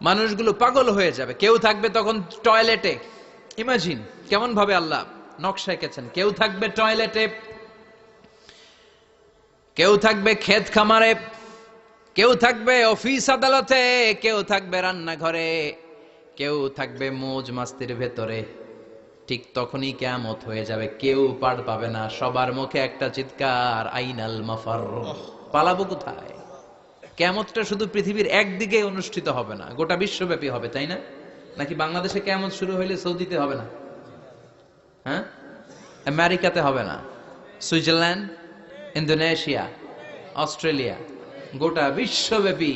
মানুষগুলো পাগল হয়ে যাবে। কেউ থাকবে তখন টয়লেটে, ইমাজিন কেমন ভাবে আল্লাহ নকশা এঁকেছেন। কেউ থাকবে টয়লেটে, কেউ থাকবে ক্ষেত খামারে, কেউ থাকবে অফিস আদালতে, কেউ থাকবে রান্নাঘরে, কেউ থাকবে মৌজ মাস্তির ভেতরে। ঠিক তখনই কিয়ামত হয়ে যাবে, কেউ পার পাবে না। সবার মুখে একটা চিৎকার, আইনাল মাফার, পালাবো কোথায়? কিয়ামতটা শুধু পৃথিবীর একদিকে অনুষ্ঠিত হবে না, গোটা বিশ্বব্যাপী হবে, তাই না? নাকি বাংলাদেশে কিয়ামত শুরু হইলে সৌদিতে হবে না? হ্যাঁ, আমেরিকাতে হবে না, সুইজারল্যান্ড, ইন্দোনেশিয়া, অস্ট্রেলিয়া, গোটা বিশ্বব্যাপী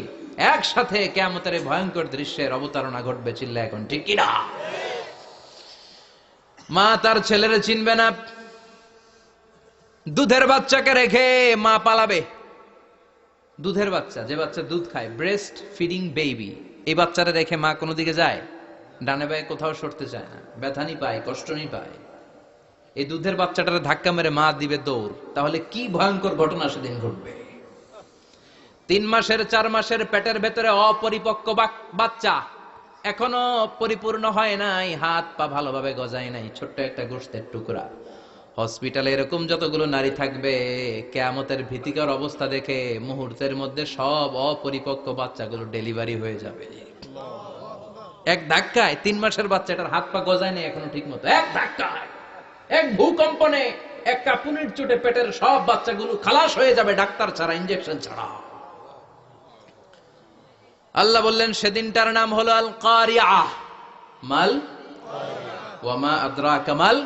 একসাথে কিয়ামতের ভয়ঙ্কর দৃশ্যের অবতারণা ঘটবে। চিল্লা এখন ঠিক কিনা? মা তার ছেলেরে চিনবে না, দুধের বাচ্চাকে রেখে মা পালাবে। দুধের বাচ্চা, যে বাচ্চা দুধ খায়, ব্রেস্ট ফিডিং বেবি, এই বাচ্চারা রেখে মা কোনো দিকে যায়? ডানে বায়ে কোথাও সরতে চায় না, ব্যথানি পায়, কষ্টনি পায়। এই দুধের বাচ্চাটারে ধাক্কা মেরে মা দিবে দৌড়। তাহলে কি ভয়ঙ্কর ঘটনা সেদিন ঘটবে। 3 মাসের 4 মাসের পেটের ভেতরে অপরিপক্ক বাচ্চা, এখনো পরিপূর্ণ হয় নাই, হাত পা ভালোভাবে গজায় নাই, ছোট্ট একটা গোশতের টুকরা। হসপিটালে এরকম যতগুলো নারী থাকবে, কিয়ামতের ভীতিকর অবস্থা দেখে মুহূর্তের মধ্যে সব অপরিপক্ক বাচ্চাগুলো ডেলিভারি হয়ে যাবে। এক ধাক্কায় 3 মাসের বাচ্চাটার হাত পা গজায় নাই এখনো ঠিক মতো, এক ধাক্কায়, এক ভূকম্পনে, এক কাঁপুনির চোটে পেটের সব বাচ্চাগুলো খালাস হয়ে যাবে, ডাক্তার ছাড়া, ইনজেকশন ছাড়া। আল্লাহ বললেন সেদিনটার নাম হলো আল কারিআহ। মাল ওয়া মা আদরাকা মাল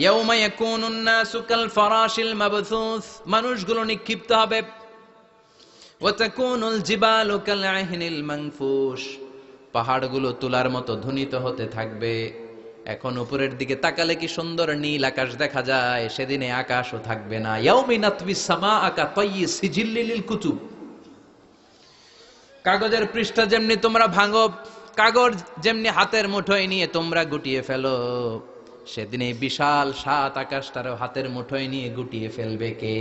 ইয়াউমা ইয়াকুনুন নাসু কাল ফারাশিল মাবথুস, মানুষগুলো নিক্ষিপ্ত হবে। ওয়া তাকুনুল জিবালু কাল আহিনিল মানফুশ, পাহাড়গুলো তুলার মতো ধ্বনিত হতে থাকবে। এখন উপরের দিকে তাকালে কি সুন্দর নীল আকাশ দেখা যায়, সেদিনে আকাশও থাকবে না। ইয়াউমিন নাতবিস সামাআ কা তায়্যি সিজিল্লিল কুতুব, কাগজের পৃষ্ঠা যেমনি তোমরা ভাঙো, কাগজ যেমনি হাতের মুঠোয় নিয়ে তোমরা গুটিয়ে ফেলো, সেদিন এই বিশাল 7 আকাশটারও হাতের মুঠোয় নিয়ে গুটিয়ে ফেলবে কে?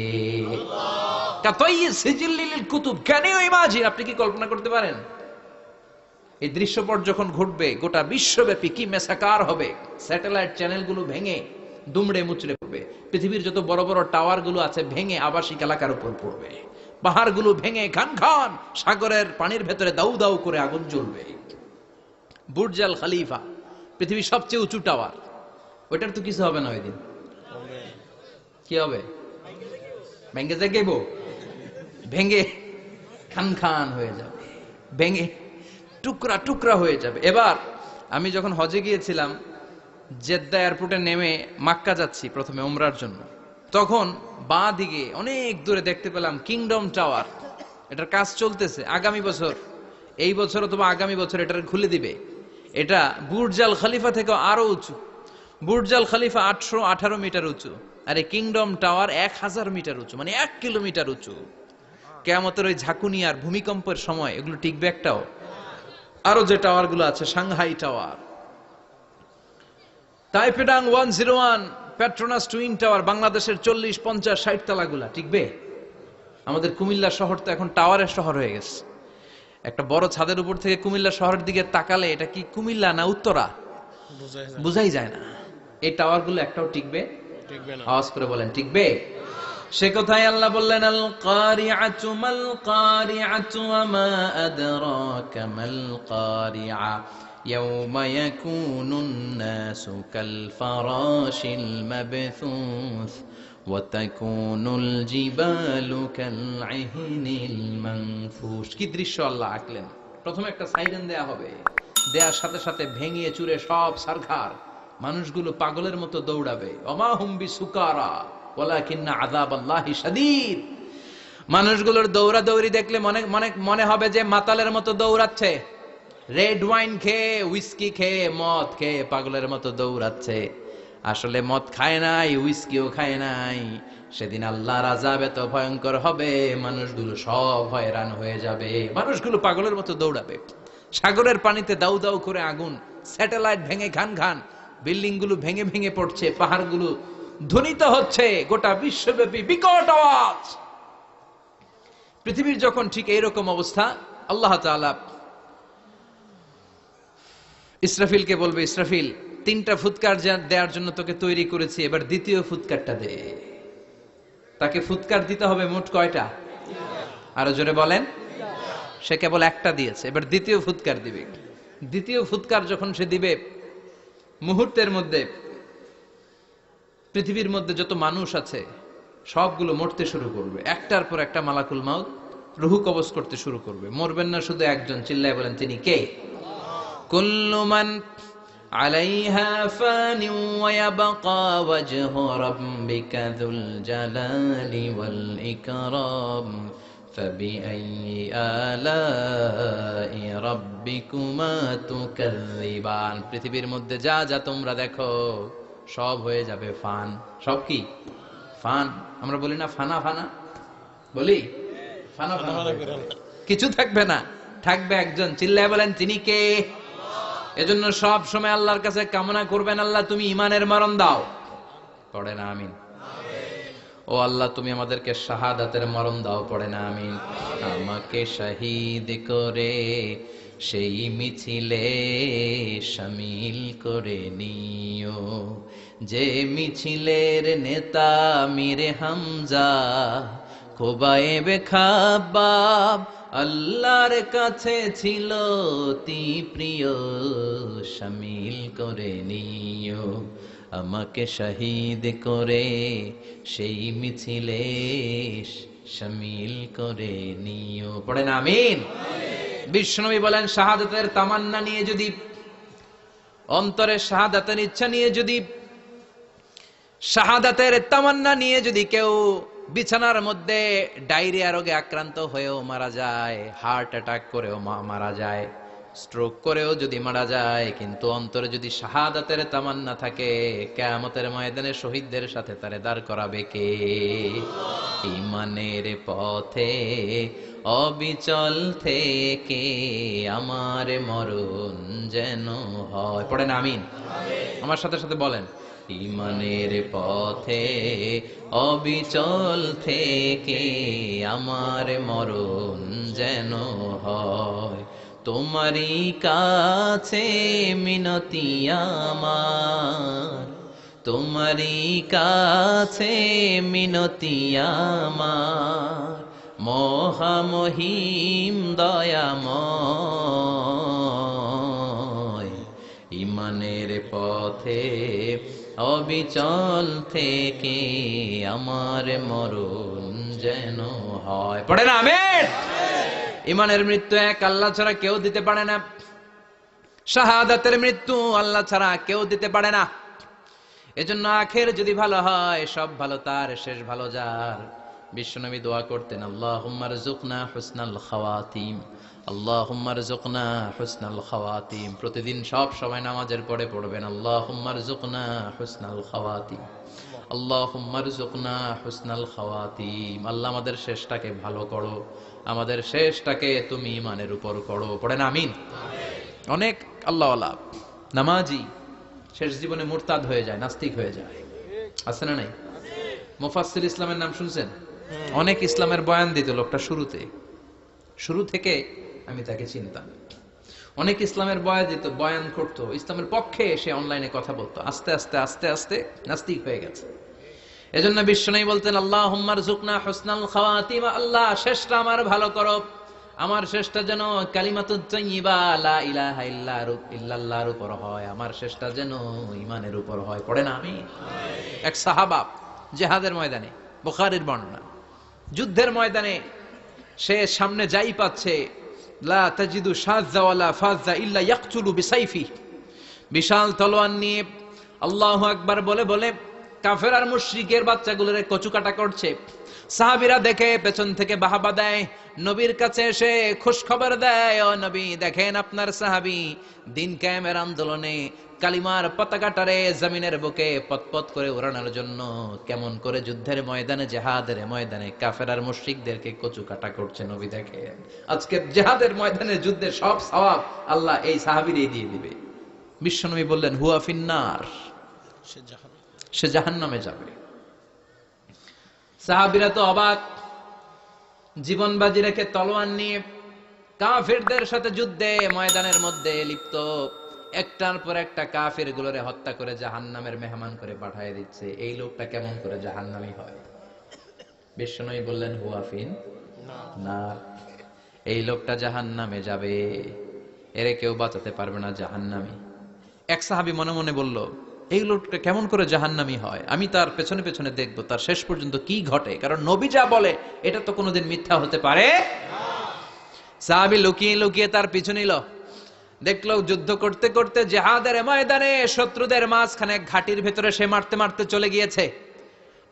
কাতাইয়ি সিজিল্লিল কুতুব। Can you imagine? আপনি কি কল্পনা করতে পারেন এই দৃশ্যপট যখন ঘটবে গোটা বিশ্বব্যাপী কি মেসাকার হবে? স্যাটেলাইট চ্যানেলগুলো ভেঙে দুমড়ে মুচড়ে পড়বে, পৃথিবীর যত বড় বড় টাওয়ার গুলো আছে ভেঙে আবাসিক এলাকার উপর পড়বে, পাহাড়গুলো ভেঙে খান খান সাগরের পানির ভেতরে দাউ দাউ করে আগুন জ্বলবে। বুর্জ আল খলিফা, পৃথিবীর সবচেয়ে উঁচু টাওয়ার, ওইটার তো কিছু হবে না ওই দিন। কি হবে? ভেঙে যাইব, ভেঙে খান খান হয়ে যাবে, ভেঙে টুকরা টুকরা হয়ে যাবে। এবার আমি যখন হজে গিয়েছিলাম, জেদ্দা এয়ারপোর্টে নেমে মক্কা যাচ্ছি প্রথমে উমরার জন্য, তখন বাঁ দিকে অনেক দূরে দেখতে পেলাম কিংডম টাওয়ার। এটার কাজ চলতেছে, আগামী বছর, এই বছর অথবা আগামী বছর এটার খুলে দিবে। এটা বুর্জ আল খলিফা থেকে আরো উঁচু। বুর্জ আল খলিফা 818 মিটার উঁচু, আর এই কিংডম টাওয়ার 1000 মিটার উঁচু, মানে 1 কিলোমিটার উঁচু। কিয়ামতের ওই ঝাঁকুনি আর ভূমিকম্পের সময় এগুলো টিকবে একটাও? আরো যে টাওয়ার গুলো আছে, সাংহাই টাওয়ার, তাইপেডাং 101, পেট্রোনাস টুইন টাওয়ার, বাংলাদেশের 40, 50, 60 তলাগুলা টিকবে? আমাদের কুমিল্লা শহর তো এখন টাওয়ারের শহর হয়ে গেছে। একটা বড় ছাদের উপর থেকে কুমিল্লা শহরের দিকে তাকালে এটা কি কুমিল্লা না উত্তরা বুঝাই যায় না। এই টাওয়ার গুলো একটাও টিকবে? আওয়াজ করে বলেন টিকবে? সে কথাই আল্লাহ বললেন আল কারিআতু মাল কারিআতু ওয়া মা আদরাকা মাল কারিআ ইয়াউমা ইয়াকুনুন নাসু কাল ফারাশিল মাবথুস ওয়া তাকুনুল জিবালু কাল আহিনিল মানফুশ। কি দৃশ্য আল্লাহ আঁকলেন! প্রথমে একটা সাইরেন দেয়া হবে, দেয়ার সাথে সাথে ভেঙে চুরে সব সারখার, মানুষগুলো পাগলের মতো দৌড়াবে। ওমা হুম বিসুকারা ওয়ালাকিন্না আযাবাল্লাহি শাদীদ। মানুষগুলোর দৌড়াদৌড়ি দেখলে মনে হবে যে মাতালের মতো দৌড়াচ্ছে, রেড ওয়াইন খেয়ে, হুইস্কি খেয়ে, মদ খেয়ে পাগলের মতো দৌড়াচ্ছে। আসলে মদ খায় নাই, হুইস্কিও খায় নাই। সেদিন আল্লাহর আযাব এত ভয়ঙ্কর হবে, মানুষগুলো সব হয়রান হয়ে যাবে, মানুষগুলো পাগলের মতো দৌড়াবে। সাগরের পানিতে দাউ দাউ করে আগুন, স্যাটেলাইট ভেঙে খান খান, বিল্ডিং গুলো ভেঙে ভেঙে পড়ছে, পাহাড়গুলো ধ্বনিত হচ্ছে, গোটা বিশ্বব্যাপী বিকট আওয়াজ। পৃথিবীর যখন ঠিক এইরকম অবস্থা, আল্লাহ তাআলা ইসরাফিলকে বলবে, ইসরাফিল 3টা ফুৎকার দেওয়ার জন্য তোকে তৈরি করেছি, এবার দ্বিতীয় ফুৎকারটা দে। তাকে ফুৎকার দিতে হবে মোট কয়টা? আরো জোরে বলেন। সে কেবল একটা দিয়েছে, এবার দ্বিতীয় ফুৎকার দিবে। দ্বিতীয় ফুৎকার যখন সে দিবে, মুহূর্তের মধ্যে পৃথিবীর মধ্যে যত মানুষ আছে সবগুলো মরতে শুরু করবে, একটার পর একটা মালাকুল মাউত রুহু কবজ করতে শুরু করবে। মরবেন না শুধু একজন, চিল্লায় বলেন তিনি কে? কুল্লু মান আলাইহা ফানি ওয়া ইয়াবকা ওয়াজহু রাব্বিকা যুল জালালি ওয়াল ইকরাম ফাবিআইয়ি আলাই রাব্বিকুমা তুকাযযিবান। পৃথিবীর মধ্যে যা যা তোমরা দেখো সব হয়ে যাবে ফান। সব কি? ফান। আমরা বলি না ফানা ফানা, বলি ফানা ফানা, কিছু থাকবে না, থাকবে একজন, চিল্লায় বলেন তিনি কে? এজন্য সব সময় আল্লাহর কাছে কামনা করবেন, আল্লাহ তুমি ঈমানের মরণ দাও। পড়ে না আমিন? ও আল্লাহ তুমি আমাদেরকে শাহাদাতের মরণ দাও। পড়ে না আমিন? আমাকে শহীদ করে সেই মিছিলে শামিল করে নিও, যে মিছিলের নেতা মীরে হামজা খোবায়েবে খাব্বাব আল্লাহর কাছে ছিল অতি প্রিয়, শামিল করে নিও। আমাকে শহীদ করে সেই মিছিলে শামিল করে নিও। পড়েন আমিন। বিশ্বনবী বলেন, শাহাদাতের তামান্না নিয়ে যদি, অন্তরের শাহাদাতের ইচ্ছা নিয়ে যদি, শাহাদাতের তামান্না নিয়ে যদি কেউ বিছানার মধ্যে ডায়রিয়া রোগে আক্রান্ত হয়েও মারা যায়, হার্ট অ্যাটাক করেও মারা যায়, স্ট্রোক করেও যদি মারা যায়, কিন্তু অন্তরে যদি শাহাদাতের তামান্না থাকে, কিয়ামতের ময়দানে শহীদদের সাথে তারে দাঁড় করাবে কে? ঈমানের পথে অবিচল থেকে আমার মরণ যেন হয়। পড়েন আমিন। আমার সাথে সাথে বলেন, ঈমানের পথে অবিচল থেকে আমার মরণ যেন হয়। তোমারই কাছে মিনতি আমার, তোমারই কাছে মিনতি আমার, মহামহিম দয়াময়। ঈমানের পথে অবিচল থেকে আমার মরণ যেন হয়। পড়ে না আমিন। ঈমানের মৃত্যু এক, আল্লাহ ছাড়া কেউ দিতে পারে না। শাহাদাতের মৃত্যু আল্লাহ ছাড়া কেউ দিতে পারে না। এজন্য আখের যদি ভালো হয়, সব ভালো তার, শেষ ভালো যার। বিশ্বনবী দোয়া করতেন, আল্লাহুম্মা রযুকনা হুসনাল খাওয়াতিম, আল্লাহুম্মা রযুকনা হুসনাল খাওয়াতিম। প্রতিদিন সব সময় নামাজের পরে পড়বেন, আল্লাহুম্মা রযুকনা হুসনাল খাওয়াতিম, আল্লাহুম্মা রযুকনা হুসনাল খাওয়াতিম। আল্লাহ আমাদের শেষটাকে ভালো করো, আমাদের শেষটাকে তুমি ঈমানের উপর করো। পড়েন আমিন। অনেক আল্লাহওয়ালা নামাজি শেষ জীবনে মুরতাদ হয়ে যায়, নাস্তিক হয়ে যায়, আছে না নাই? মুফাসসির ইসলামের নাম শুনছেন? অনেক ইসলামের বয়ান দিত লোকটা শুরুতে, শুরু থেকে আমি তাকে চিনতাম। অনেক ইসলামের বয়ান করতো, ইসলামের পক্ষে সে অনলাইনে কথা বলতো। আস্তে আস্তে আস্তে আস্তে নাস্তিক হয়ে গেছে। এজন্য বিশ্বনবী বলতেন, আল্লাহুম্মা রযুকনা হুসনাল খাওয়াতিম, আল্লাহ শেষটা আমার ভালো করো, আমার শেষটা যেন কালিমাতুত তাইয়্যিবা লা ইলাহা ইল্লাল্লাহর উপর হয়, আমার শেষটা যেন ঈমানের উপর হয়। পড়ে না আমিন। এক সাহাবা জিহাদের ময়দানে, বুখারীর বর্ণনা, যুদ্ধের ময়দানে সে সামনে যাই পাচ্ছে, লা তাজিদু শাযযা ওয়ালা ফাযযা ইল্লা ইয়াকতুলু বিসাইফি, বিশাল তলোয়ার নিয়ে আল্লাহু আকবার বলে বলে কাফের আর মুশরিকের বাচ্চাগুলোরে কচুকাটা করছে। সাহাবীরা দেখে পেছন থেকে বাহাবা দেয়, নবীর কাছে এসে খুশ খবর দেয়, ও নবী দেখেন আপনার সাহাবী দিন কায়েমের আন্দোলনে কালিমার পতাকাটারে জমিনের বুকে পতপত করে উড়ানোর জন্য কেমন করে যুদ্ধের ময়দানে, জিহাদের ময়দানে কাফের আর মুশরিকদেরকে কচুকাটা করছে। নবী দেখেন আজকে জিহাদের ময়দানে যুদ্ধের সব সওয়াব আল্লাহ এই সাহাবীরই দিয়ে দিবে। বিশ্বনবী বললেন, হুয়া ফিন্নার, সে জাহান্নামে যাবে। সাহাবীরা তো অবাক, জীবন বাজি রেখে তলোয়ার নিয়ে কাফেরদের সাথে যুদ্ধে ময়দানের মধ্যে লিপ্ত একটার পর একটা কাফের গুলোরে হত্যা করে জাহান্নামের মেহমান করে পাঠিয়ে দিচ্ছে। এই লোকটা কেমন করে জাহান্নামী হয়? বিশ্বনবী বললেন হুয়াফিন না, এই লোকটা জাহান্নামে যাবে, এরে কেউ বাঁচাতে পারবে না, জাহান্নামী। এক সাহাবী মনে মনে বলল, এই লোকটা কেমন করে জাহান্নামী হয়, আমি তার পেছনে পেছনে দেখবো তার শেষ পর্যন্ত কি ঘটে, কারণ নবী যা বলে এটা তো কোনোদিন মিথ্যা হতে পারে। সাহাবী লুকিয়ে লুকিয়ে তার পিছু নিল। দেখলো যুদ্ধ করতে করতে জিহাদের ময়দানে শত্রুদের মাঝখানে ঘাটির ভেতরে সে মারতে মারতে চলে গিয়েছে।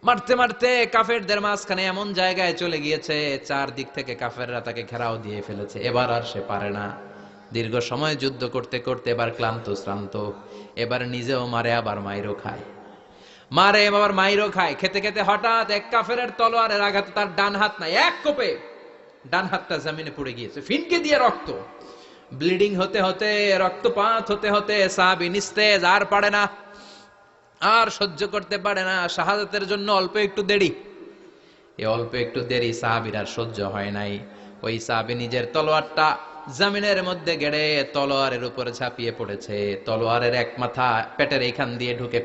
মারতে মারতে কাফেরদের মাঝখানে এমন জায়গায় চলে গিয়েছে, চারদিক থেকে কাফেররা তাকে ঘেরাও দিয়ে ফেলেছে। এবার আর সে পারে না। দীর্ঘ সময় যুদ্ধ করতে করতে এবার ক্লান্ত শ্রান্ত, এবার নিজেও মারে আবার মাইরও খায়, মারে আবার মাইরও খায়। খেতে খেতে হঠাৎ এক কাফেরের তলোয়ারের আঘাতে তার ডান হাত নাই, এক কোপে ডান হাতটা জমিনে পড়ে গিয়েছে, ফিনকে দিয়ে রক্ত, ব্লিডিং হতে হতে, রক্তপাত হতে হতে সাহাবী নিস্তেজ, আর পারে না, আর সহ্য করতে পারে না। শাহাদাতের জন্য অল্প একটু দেরি, এই অল্প একটু দেরি সাহাবীর আর সহ্য হয় নাই। ওই সাহাবী নিজের তলোয়ারটা জমিনের মধ্যে গেড়ে তলোয়ারের উপরে ঝাঁপিয়ে পড়েছে। তলোয়ারের এক মাথা পেটের এইখান দিয়ে ঢুকে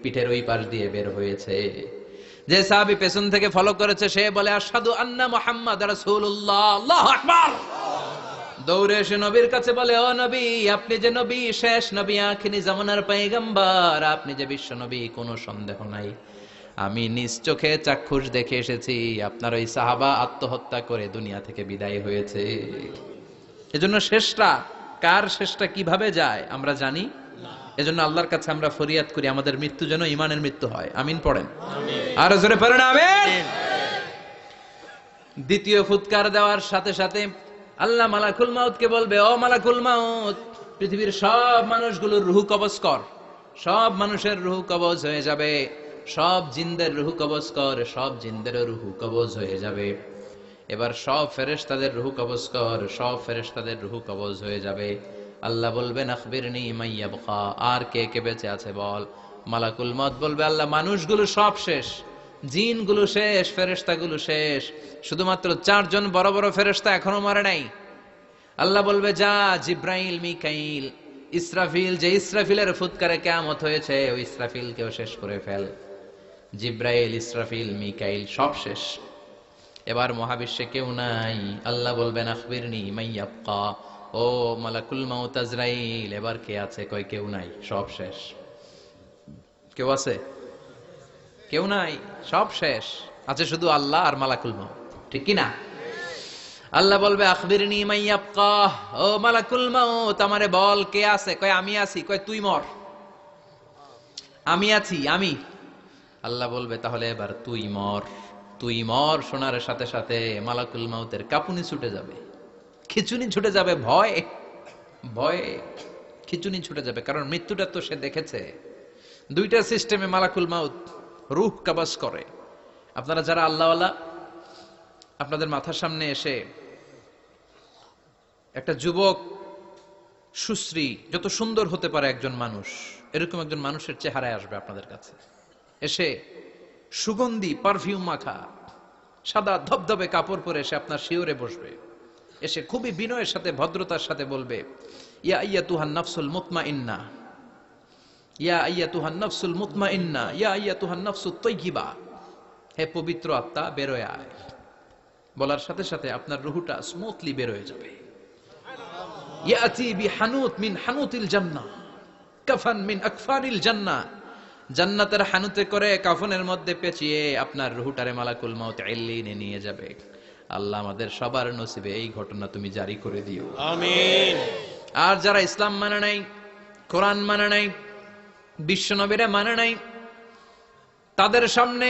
পিঠের ওই পাশ দিয়ে বের হয়েছে। যে সাহাবী পেছন থেকে ফলো করেছে সে বলে আশহাদু আন্না মুহাম্মাদ রাসূলুল্লাহ, আল্লাহু আকবার। দৌড়ে এসে নবীর কাছে বলে, ও নবী, আপনি যে নবী, শেষ নবী, আখিরি জামানার পয়গম্বর, আপনি যে বিশ্ব নবী, কোনো সন্দেহ নাই। আমি নিজ চোখে চাক্ষুষ দেখে এসেছি আপনার ওই সাহাবা আত্মহত্যা করে দুনিয়া থেকে বিদায় হয়েছে। এজন্য শেষটা কার, শেষটা কিভাবে যায় আমরা জানি। এজন্য আল্লাহর কাছে আমরা ফরিয়াদ করি আমাদের মৃত্যু যেন ঈমানের মৃত্যু হয়। আমিন পড়েন, আর জোরে পড়েন আমিন। দ্বিতীয় ফুৎকার দেওয়ার সাথে সাথে আল্লাহ মালাকুল মাউতকে বলবে, ও মালাকুল মাউত, পৃথিবীর সব মানুষগুলোর রূহ কবজ কর। সব মানুষের রূহ কবজ হয়ে যাবে, সব জিনদের রূহ কবজ কর, সব জিনদের রূহ কবজ হয়ে যাবে। এবার সব ফেরেশতাদের রূহ কবজ কর, সব ফেরেশতাদের রূহ কবজ হয়ে যাবে। আল্লাহ বলবেন আখবিরনি মাইয়াবকা, আর কে কে বেঁচে আছে বল। মালাকুল মাউত বলবে, আল্লাহ মানুষগুলো সব শেষ, জিনগুলো শেষ, ফেরেশতাগুলো শেষ, শুধুমাত্র 4 জন বড় বড় ফেরেশতা এখনো মরে নাই। আল্লাহ বলবে, যা জিব্রাইল, মিকাইল, ইসরাফিল, যে ইসরাফিলের ফুৎকারে কিয়ামত হয়েছে ওই ইসরাফিলকেও শেষ করে ফেল। জিব্রাইল, ইসরাফিল, মিকাইল সব শেষ। এবার মহাবিশ্বে কেউ নাই। আল্লাহ বলবেন আখবিরনি মাইয়াবকা, ও মালাকুল মাউত আজরাইল, এবার কে আছে? কয় কেউ নাই, সব শেষ। কেউ আছে? কেউ নাই, সব শেষ। আছে শুধু আল্লাহ আর মালাকুল মাউত, ঠিক কি না? আল্লাহ বলবে আখবিরনি মাইয়াবকা, ও মালাকুল মাউত আমারে বল কে আছে? কয় আমি আছি। কয় তুই মর। আমি আছি, আমি। আল্লাহ বলবে তাহলে এবার তুই মর। তুই মর শোনার সাথে সাথে মালাকুল মাউতের কাঁপুনি ছুটে যাবে, খিচুনি ছুটে যাবে, ভয় ভয়ে খিচুনি ছুটে যাবে, কারণ মৃত্যুটা তো সে দেখেছে। দুইটা সিস্টেমে মালাকুল মাউত রূহ কবজ করে। আপনারা যারা আল্লাহওয়ালা, আপনাদের মাথার সামনে এসে একটা যুবক, সুশ্রী, যত সুন্দর হতে পারে একজন মানুষ, এরকম একজন মানুষের চেহারায় আসবে আপনাদের কাছে। এসে সুগন্ধি পারফিউম মাখা সাদা ধবধবে কাপড় পরে এসে আপনার শিওরে বসবে। এসে খুবই বিনয়ের সাথে, ভদ্রতার সাথে বলবে, ইয়া আইয়াতুহান নাফসুল মুতমাইন্না, ইয়া আইয়াতুহান নাফসুল মুতমাইন্না, ইয়া আইয়াতুহান নাফসুত তাইয়্যিবা, হে পবিত্র আত্মা বেরোয় আয়। বলার সাথে সাথে আপনার রুহটা স্মুথলি বের হয়ে যাবে। ইয়াতি বিহানুত মিন হানুতিল জান্নাহ, কাফান মিন আকফানিল জান্নাহ, জান্নাতের হানুতে করে কাফনের মধ্যে পেঁচিয়ে আপনার রুহটারে মালাকুল মাউত ইল্লিনে নিয়ে যাবে। আল্লাহ আমাদের সবার নসিবে এই ঘটনা তুমি জারি করে দিও, আমিন। আর যারা ইসলাম মানে নাই, কোরআন মানে নাই, বিশ্ব নবীরা মানে নাই, তাদের সামনে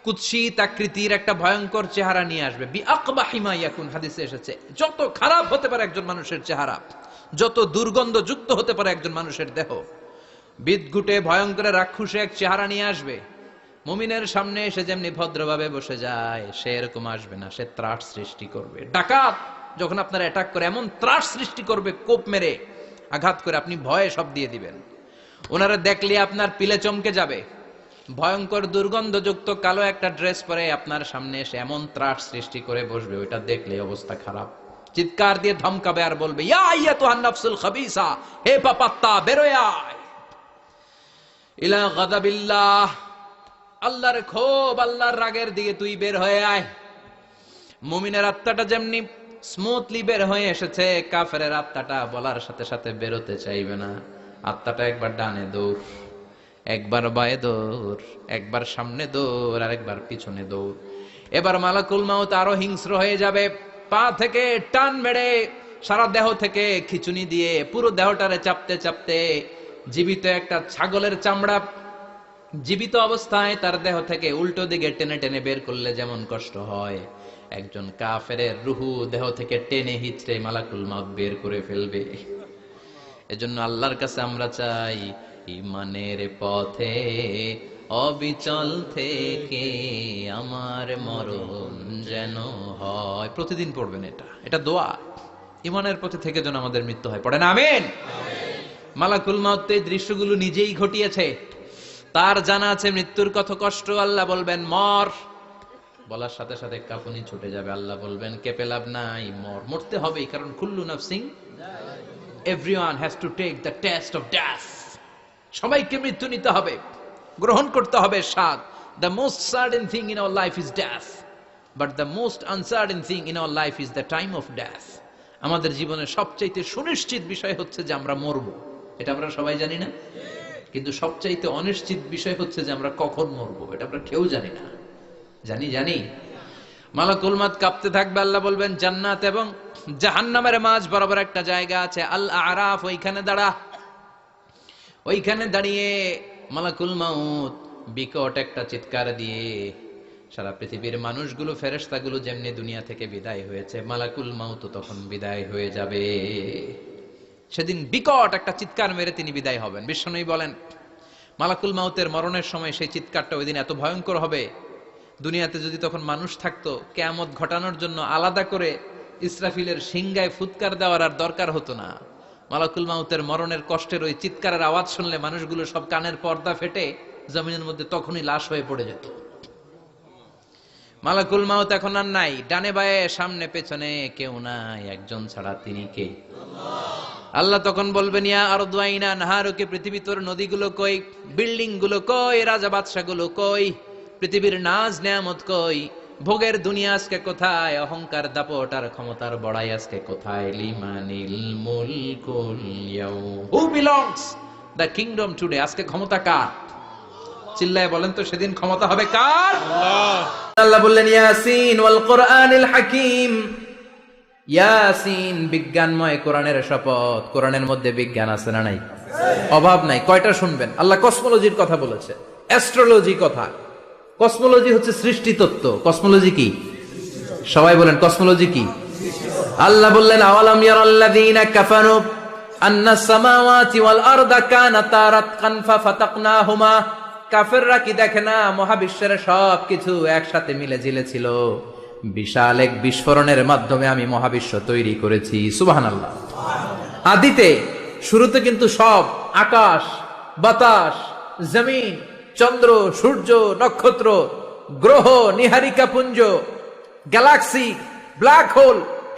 কুৎসিত আকৃতির একটা ভয়ঙ্কর চেহারা নিয়ে আসবে। বিআকবাহি মা ইয়াকুন, হাদিসে এসেছে, যত খারাপ হতে পারে একজন মানুষের চেহারা, যত দুর্গন্ধ যুক্ত হতে পারে একজন মানুষের দেহ, বিদঘুটে ভয়ঙ্কর রাক্ষসে এক চেহারা নিয়ে আসবে। মুমিনের সামনে এসে যেমনি ভদ্রভাবে বসে যায়, সে এরকম আসবে না, সে ত্রাস সৃষ্টি করবে। ডাকাত যখন আপনার অ্যাটাক করে এমন ত্রাস সৃষ্টি করবে, কোপ মেরে আঘাত করে আপনি ভয়ে সব দিয়ে দিবেন। ওনারা দেখলে আপনার পিলে চমকে যাবে। ভয়ঙ্কর দুর্গন্ধযুক্ত কালো একটা ড্রেস পরে আপনার সামনে এসে এমন ত্রাস সৃষ্টি করে বসবে, ওইটা দেখলে অবস্থা খারাপ। চিৎকার দিয়ে ধমকাবে আর বলবে, ইয়া আইয়াতুহান নাফসুল খাবিসা, হে পাপাত্তা বেরোয় আয় ইলা গাদাবিল্লাহ, আল্লাহর ক্ষোভ, আল্লাহর রাগের দিকে তুই বের হয়ে আয়। মুমিনের আত্মাটা যেমনি স্মুথলি বের হয়ে এসেছে, কাফেরের আত্মাটা বলার সাথে সাথে বেরোতে চাইবে না। আত্মাটা একবার ডানে দৌড়, একবার বায়ে দৌড়, একবার সামনে দৌড়, আর একবার পিছনে দৌড়। এবার মালাকুল মাউত আরো হিংস্র হয়ে যাবে, পা থেকে টান মেরে সারা দেহ থেকে খিচুনি দিয়ে পুরো দেহটারে চাপতে চাপতে জীবিত একটা ছাগলের চামড়া জীবিত অবস্থায় তার দেহ থেকে উল্টো দিকে টেনে টেনে বের করলে যেমন কষ্ট হয়, একজন কাফেরের রুহু দেহ থেকে টেনে হিচড়ে মালাকুল মাউত বের করে ফেলবে। এজন্য আল্লাহর কাছে আমরা চাই, ঈমানের পথে অবিচল থেকে আমার মরণ যেন হয়। প্রতিদিন পড়বেন এটা দোয়া, ঈমানের পথে থেকে যেন আমাদের মৃত্যু হয়। পড়েন আমিন। মালাকুল মাউত এই দৃশ্যগুলো নিজেই ঘটিয়েছে, তার জানা আছে মৃত্যুর কত কষ্ট। আল্লাহ বলবেন মর, বলার সাথে সাথে কাফনি ছুটে যাবে। আল্লাহ বলবেন কেঁপে লাভ নাই, মর, মরতে হবে, কারণ কুল্লু নাফসিন, everyone has to take the test of death. সবাইকে মৃত্যু নিতে হবে, গ্রহণ করতে হবে স্বাদ। The most certain thing in our life is death, but the most uncertain thing in our life is the time of death. আমাদের জীবনের সবচাইতে সুনিশ্চিত বিষয় হচ্ছে যে আমরা মরবো, এটা আমরা সবাই জানি না, কিন্তু সবচাইতে অনিশ্চিত বিষয় হচ্ছে যে আমরা কখন মরবো, এটা আমরা কেউ জানি না। জানি মালাকুল মাউত কাঁপতে থাকবে। আল্লাহ বলবেন জান্নাত এবং জাহান্নামের মাঝ বরাবর একটা জায়গা আছে, আল আরাফ, ওইখানে দাঁড়া। ওইখানে দাঁড়িয়ে মালাকুল মাউত বিকট একটা চিৎকার দিয়ে সারা পৃথিবীর মানুষগুলো, ফেরেশতাগুলো যেমনি দুনিয়া থেকে বিদায় হয়েছে, মালাকুল মাউত তখন বিদায় হয়ে যাবে। সেদিন বিকট একটা চিৎকার মেরে তিনি বিদায় হবেন। বিশ্বনবী বলেন মালাকুল মাউতের মরণের সময় সেই চিৎকারটা ওই দিন এত ভয়ঙ্কর হবে, দুনিয়াতে যদি তখন মানুষ থাকতো, কিয়ামত ঘটানোর জন্য আলাদা করে ইসরাফিলের সিংগায় ফুৎকার দেওয়ার আর দরকার হতো না। মালাকুল মাউতের মরণের কষ্টের ওই চিৎকারের আওয়াজ শুনলে মানুষগুলো সব কানের পর্দা ফেটে জমিনের মধ্যে তখনই লাশ হয়ে পড়ে যেত। মালাকুল মাউত এখন আর নাই, ডানে বায়ে সামনে পেছনে কেউ নাই, একজন ছাড়া, তিনি কে? আল্লাহ তখন বলবেন ইয়া আরদু আইনা নাহারুকে, পৃথিবী তোর নদীগুলো কই, বিল্ডিং গুলো কই, রাজা বাদশা গুলো কই, পৃথিবীর নাজ নেয়ামত কই, ভোগের দুনিয়া আজকে কোথায়, অহংকার দাপট আর ক্ষমতার বড়াই আজকে কোথায়? লিমানিল মুলকুল ইয়াউম, who belongs the kingdom today, আজকে ক্ষমতা কার? চিল্লায় বলেন তো, সেদিন ক্ষমতা হবে কার? আল্লাহ। আল্লাহ বললেন ইয়াসিন ওয়াল কুরআনিল হাকীম, ইয়াসিন, বিজ্ঞানময় কোরআনের শপথ। কোরআনের মধ্যে বিজ্ঞান আছে না নাই? অভাব নাই। কয়টা শুনবেন? আল্লাহ কসমোলজির কথা বলেছে, অ্যাস্ট্রোলজি কথা। কসমোলজি হচ্ছে সৃষ্টি তত্ত্ব। কসমোলজি কি? সবাই বলেন কসমোলজি কি? আল্লাহ বললেন আওয়ালাম ইয়ারাল্লাযীনা কাফারু আন্নাস সামাওয়াতি ওয়াল আরদা কানাতা রাতকান ফাফাতাকনাহুমা, কাফেররা কি দেখে না মহাবিশ্বের সবকিছু একসাথে মিলে ঝিলে ছিল, বিশাল এক বিস্ফোরণের মাধ্যমে আমি মহাবিশ্ব তৈরি করেছি। সুবহানাল্লাহ। আদিতে, শুরুতে কিন্তু সব আকাশ, বাতাস, জমিন, চন্দ্র, সূর্য, নক্ষত্র, গ্রহ, নিহারিকা পুঞ্জ, গ্যালাক্সি, ব্ল্যাক হোল,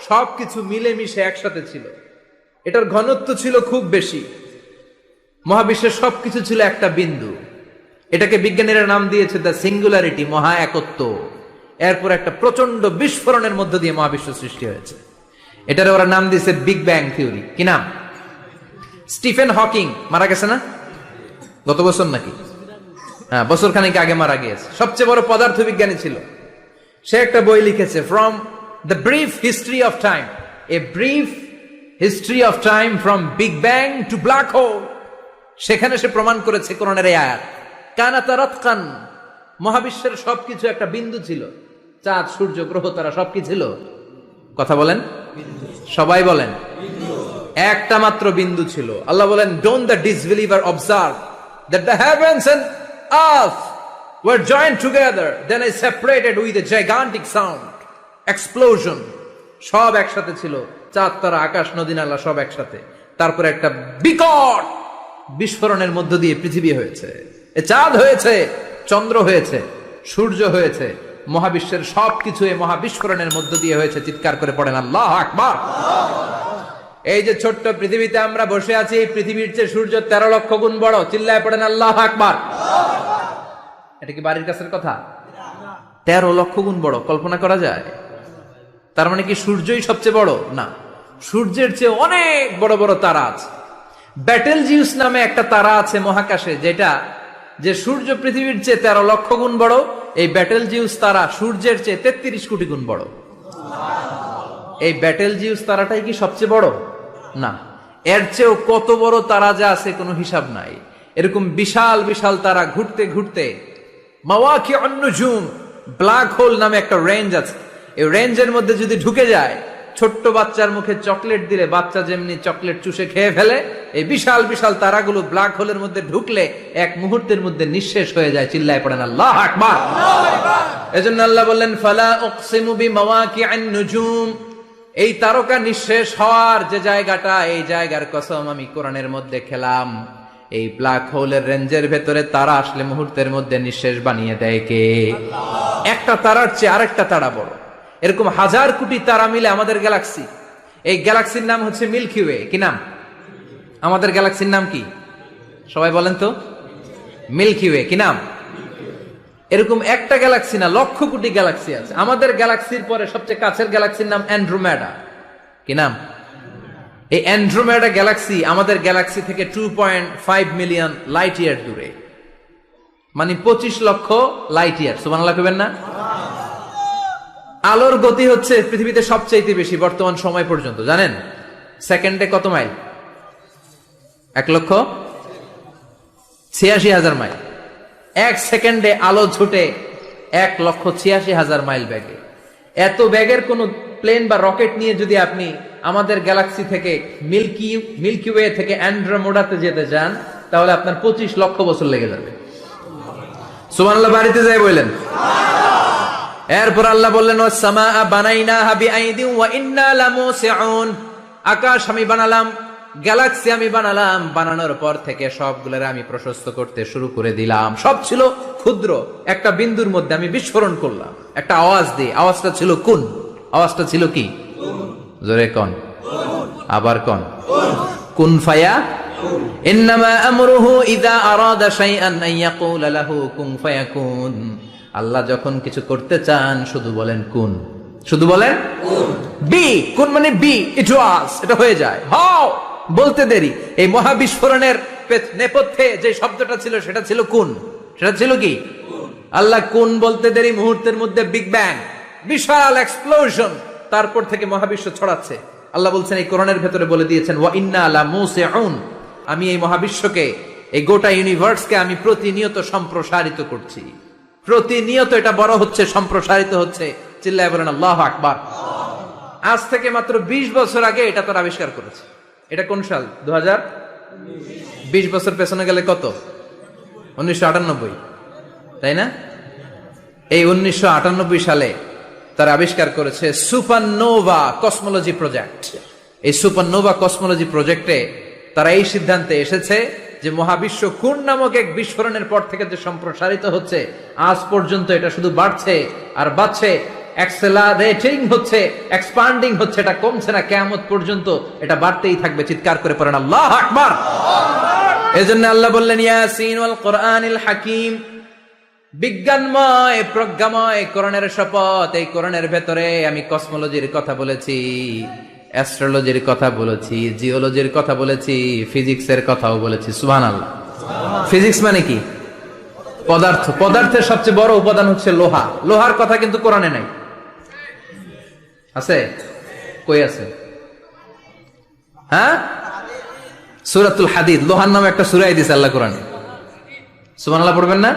সবকিছু মিলেমিশে একসাথে ছিল। এটার ঘনত্ব ছিল খুব বেশি। মহাবিশ্বের সবকিছু ছিল একটা বিন্দু। এটাকে বিজ্ঞানীরা নাম দিয়েছে দ্য সিঙ্গুলারিটি, মহা একত্ব। এরপর একটা প্রচন্ড বিস্ফোরণের মধ্য দিয়ে মহাবিশ্ব সৃষ্টি হয়েছে। এটার ওরা নাম দিয়েছে বিগ ব্যাং থিওরি। কি নাম? স্টিফেন হকিং মারা গেছে না গত বছর নাকি? হ্যাঁ, বছর খানিক আগে মারা গিয়েছে। সবচেয়ে বড় পদার্থবিজ্ঞানী ছিল। সে একটা বই লিখেছে, from the brief history of time, a brief history of time from big bang two black hole. সেখানে সে প্রমাণ করেছে কোরআনের এই আয়াত, কানাতা রাতকান, মহাবিশ্বের সবকিছু একটা বিন্দু ছিল। চাঁদ, সূর্য, গ্রহ, তারা সব কি ছিল? কথা বলেন, সবাই বলেন। একটা মাত্র বিন্দু ছিল। আল্লাহ বলেন, don't the disbeliever observe that the heavens and earth were joined together, then I separated with a gigantic sound, explosion. সব একসাথে ছিল, চাঁদ, তারা, আকাশ, নদী, নালা সব একসাথে। তারপরে একটা বিকট বিস্ফোরণের মধ্য দিয়ে পৃথিবী হয়েছে, চাঁদ হয়েছে, চন্দ্র হয়েছে, সূর্য হয়েছে, মহাবিশ্বের সবকিছু এই মহাবিস্ফোরণের মধ্য দিয়ে হয়েছে। চিৎকার করে পড়েন আল্লাহু আকবার। এই যে ছোট্ট পৃথিবীতে আমরা বসে আছি, এই পৃথিবীর চেয়ে সূর্য 13 লক্ষ গুণ বড়। চিল্লায় পড়েন আল্লাহু আকবার। এটা কি বাড়ির কাছের কথা? 13 লক্ষ গুণ বড়, কল্পনা করা যায়? তার মানে কি সূর্যই সবচেয়ে বড়? না, সূর্যের চেয়ে অনেক বড় বড় তারা আছে। ব্যাটেল জিউস নামে একটা তারা আছে মহাকাশে, যেটা যে সূর্য পৃথিবীর চেয়ে 13 লক্ষ গুণ বড়। এই ব্যাটেল জিউস তারা সূর্যের চেয়ে 33 কোটি গুণ বড়। এই ব্যাটেল জিউস তারাটাই কি সবচেয়ে বড়? না, এর চেয়েও কত বড় তারা যা আছে কোনো হিসাব নাই। এরকম বিশাল বিশাল তারা ঘুরতে ঘুরতে মাওয়াকিউন নুজুম, ব্ল্যাক হোল নামে একটা রেঞ্জ আছে। এই রেঞ্জের মধ্যে যদি ঢুকে যায়, ছোট্ট বাচ্চার মুখে চকলেট দিলে বাচ্চা যেমনি চকলেট চুষে খেয়ে ফেলে, এই বিশাল বিশাল তারাগুলো ব্ল্যাক হোলের মধ্যে ঢুকলে এক মুহূর্তের মধ্যে নিঃশেষ হয়ে যায়। চিল্লায় পড়েন আল্লাহু আকবার। এজন্য আল্লাহ বললেন ফালা উকসিমু বিমাওয়াকিউন নুজুম, এই তারকা নিঃশেষ হওয়ার যে জায়গাটা, এই জায়গার কসম আমি কোরআনের মধ্যে খেলাম। এই ব্ল্যাক হোলের রেঞ্জের ভেতরে তারা আসলে মুহূর্তের মধ্যে নিঃশেষ বানিয়ে দেয় কে? একটা তারার চেয়ে আরেকটা তারা বড়। এরকম হাজার কোটি তারা মিলে আমাদের গ্যালাক্সি। এই গ্যালাক্সির নাম হচ্ছে মিল্কি ওয়ে। কি নাম? আমাদের গ্যালাক্সির নাম কি? সবাই বলেন তো। Milky way. কি নাম? এরকম একটা গ্যালাক্সি না, লক্ষ কোটি গ্যালাক্সি আছে। আমাদের গ্যালাক্সির পরে সবচেয়ে কাছের গ্যালাক্সির নাম অ্যান্ড্রোমেডা। কি নাম? এই অ্যান্ড্রোমেডা গ্যালাক্সি আমাদের গ্যালাক্সি থেকে 2.5 মিলিয়ন লাইট ইয়ার দূরে, মানে 25 লক্ষ লাইট ইয়ার। সুবহানাল্লাহ কইবেন না? আলোর গতি হচ্ছে পৃথিবীতে সবচেয়ে বেশি বর্তমান সময় পর্যন্ত, জানেন? সেকেন্ডে কত মাইল? 1,86,000 মাইল। এক সেকেন্ডে আলো ছুটে 1,86,000 মাইল বেগে। এত বেগের কোন প্লেন বা রকেট নিয়ে যদি আপনি আমাদের গ্যালাক্সি থেকে মিল্কি ওয়ে থেকে অ্যান্ড্রোমেডাতে যেতে চান, তাহলে আপনার 25 লক্ষ বছর লেগে যাবে। সুবহানাল্লাহ বাড়িতে যাই বললেন। এরপর আল্লাহ বললেন ওয়াস-সামাআ বানাইনাহা বিআইদিন ওয়া ইন্না লামুসিউন, আকাশ আমি বানালাম, গ্যালাক্সি আমি বানালাম, বানানোর পর থেকে সবগুলোর আমি প্রশস্ত করতে শুরু করে দিলাম। সব ছিল ক্ষুদ্র, একটা বিন্দুর মধ্যে আমি বিস্ফোরণ করলাম একটা আওয়াজ দিয়ে। আওয়াজটা ছিল কুন। আওয়াজটা ছিল কি? জোরে কোন, আবার কোন। কুন ফায়া ইন্নামা আমরুহু ইযা আরাদা শাইআন আন ইয়াকুলা লাহু কুন ফায়াকুন। আল্লাহ যখন কিছু করতে চান শুধু বলেন কুন, শুধু বলেন বি। কুন মানে বি, ইট ওয়াজ, এটা হয়ে যায়। হাও বলতে দেরি। এই মহাবিস্ফোরণের নেপথ্যে যে শব্দটা ছিল সেটা ছিল কুন। সেটা ছিল কি? আল্লাহ কুন বলতে দেরি, মুহূর্তের মধ্যে বিগ ব্যাং, বিশাল এক্সপ্লোশন, তারপর থেকে মহাবিশ্ব ছড়াচ্ছে। আল্লাহ বলছেন এই কোরআনের ভেতরে বলে দিয়েছেন ওয়া ইন্না লামুসিউন, আমি এই মহাবিশ্বকে, এই গোটা ইউনিভার্সকে আমি প্রতিনিয়ত সম্প্রসারিত করছি। প্রতিনিয়ত এটা বড় হচ্ছে, সম্প্রসারিত হচ্ছে। চিল্লায় বলেন আল্লাহু আকবার। আজ থেকে মাত্র 20 বছর আগে এটা তারা আবিষ্কার করেছে। এটা কোন সাল? 2000। 20 বছর পেছনে গেলে কত? 1998, তাই না? এই 1998 সালে তারা আবিষ্কার করেছে সুপারনোভা কসমোলজি প্রজেক্ট। এই সুপারনোভা কসমোলজি প্রজেক্টে তারা এই সিদ্ধান্তে এসেছে যে মহাবিশ্ব কুন নামক এক বিস্ফোরণের পর থেকে যে সম্প্রসারিত হচ্ছে, আজ পর্যন্ত এটা শুধু বাড়ছে আর বাড়ছে, অ্যাক্সেলারেটিং হচ্ছে, এক্সপান্ডিং হচ্ছে, এটা কমছে না। কিয়ামত পর্যন্ত এটা বাড়তেই থাকবে। চিৎকার করে পড়েন আল্লাহু আকবার। এজন্য আল্লাহ বললেন ইয়াসিন ওয়াল কোরআনিল হাকিম, বিজ্ঞানময় প্রজ্ঞাময় কোরআনের শপথ। এই কোরআনের ভেতরে আমি কসমোলজির কথা বলেছি, অ্যাস্ট্রোলজির কথা বলেছি, জিওলজির কথা বলেছি, ফিজিক্সের কথাও বলেছি। সুবহানাল্লাহ। ফিজিক্স মানে কি? পদার্থ। পদার্থের সবচেয়ে বড় উপাদান হচ্ছে লোহা। লোহার কথা কিন্তু কোরআনে নাই। আছে? কই আছে? হ্যাঁ, সূরাতুল হাদিদ, লোহার নামে একটা সূরা দিয়েছে আল্লাহ কোরআনে। সুবহানাল্লাহ পড়বেন না?